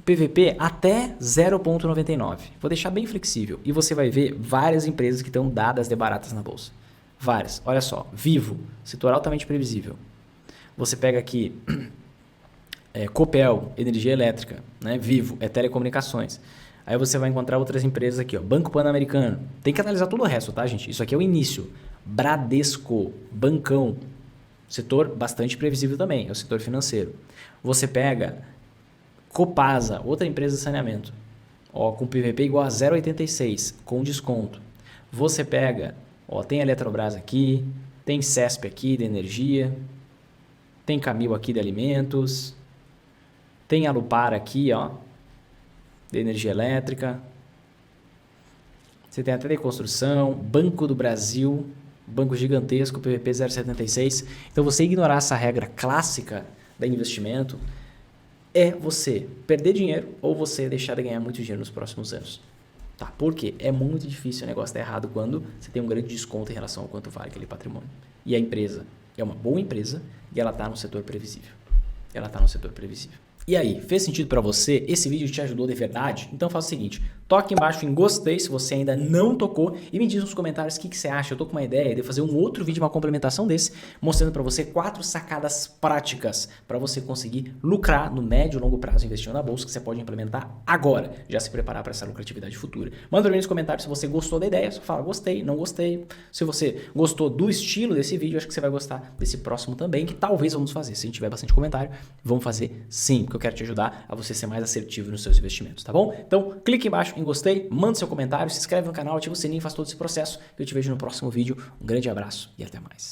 PVP até 0,99. Vou deixar bem flexível e você vai ver várias empresas que estão dadas de baratas na bolsa. Várias. Olha só, Vivo, setor altamente previsível. Você pega aqui Copel, energia elétrica, né? Vivo, é telecomunicações. Aí você vai encontrar outras empresas aqui, ó, Banco Pan-Americano. Tem que analisar todo o resto, tá, gente? Isso aqui é o início. Bradesco, Bancão, setor bastante previsível também, é o setor financeiro. Você pega Copasa, outra empresa de saneamento, ó, com PVP igual a 0,86, com desconto. Você pega, ó, tem a Eletrobras aqui, tem CESP aqui de energia, tem Camil aqui de alimentos, tem a Lupar aqui, ó, de energia elétrica. Você tem até de construção, Banco do Brasil, banco gigantesco, PVP 0,76. Então você ignorar essa regra clássica da investimento é você perder dinheiro ou você deixar de ganhar muito dinheiro nos próximos anos. Tá? Por quê? É muito difícil o negócio dar errado quando você tem um grande desconto em relação ao quanto vale aquele patrimônio. E a empresa é uma boa empresa e ela está no setor previsível. E aí, fez sentido para você? Esse vídeo te ajudou de verdade? Então faça o seguinte, toque embaixo em gostei se você ainda não tocou e me diz nos comentários o que você acha. Eu tô com uma ideia de fazer um outro vídeo, uma complementação desse, mostrando para você 4 sacadas práticas para você conseguir lucrar no médio e longo prazo investindo na bolsa que você pode implementar agora, já se preparar para essa lucratividade futura. Manda para mim nos comentários se você gostou da ideia, só fala gostei, não gostei. Se você gostou do estilo desse vídeo, acho que você vai gostar desse próximo também, que talvez vamos fazer. Se a gente tiver bastante comentário, vamos fazer sim, porque eu quero te ajudar a você ser mais assertivo nos seus investimentos, tá bom? Então, clique embaixo em gostei, manda seu comentário, se inscreve no canal, ativa o sininho, faz todo esse processo. Eu te vejo no próximo vídeo. Um grande abraço e até mais.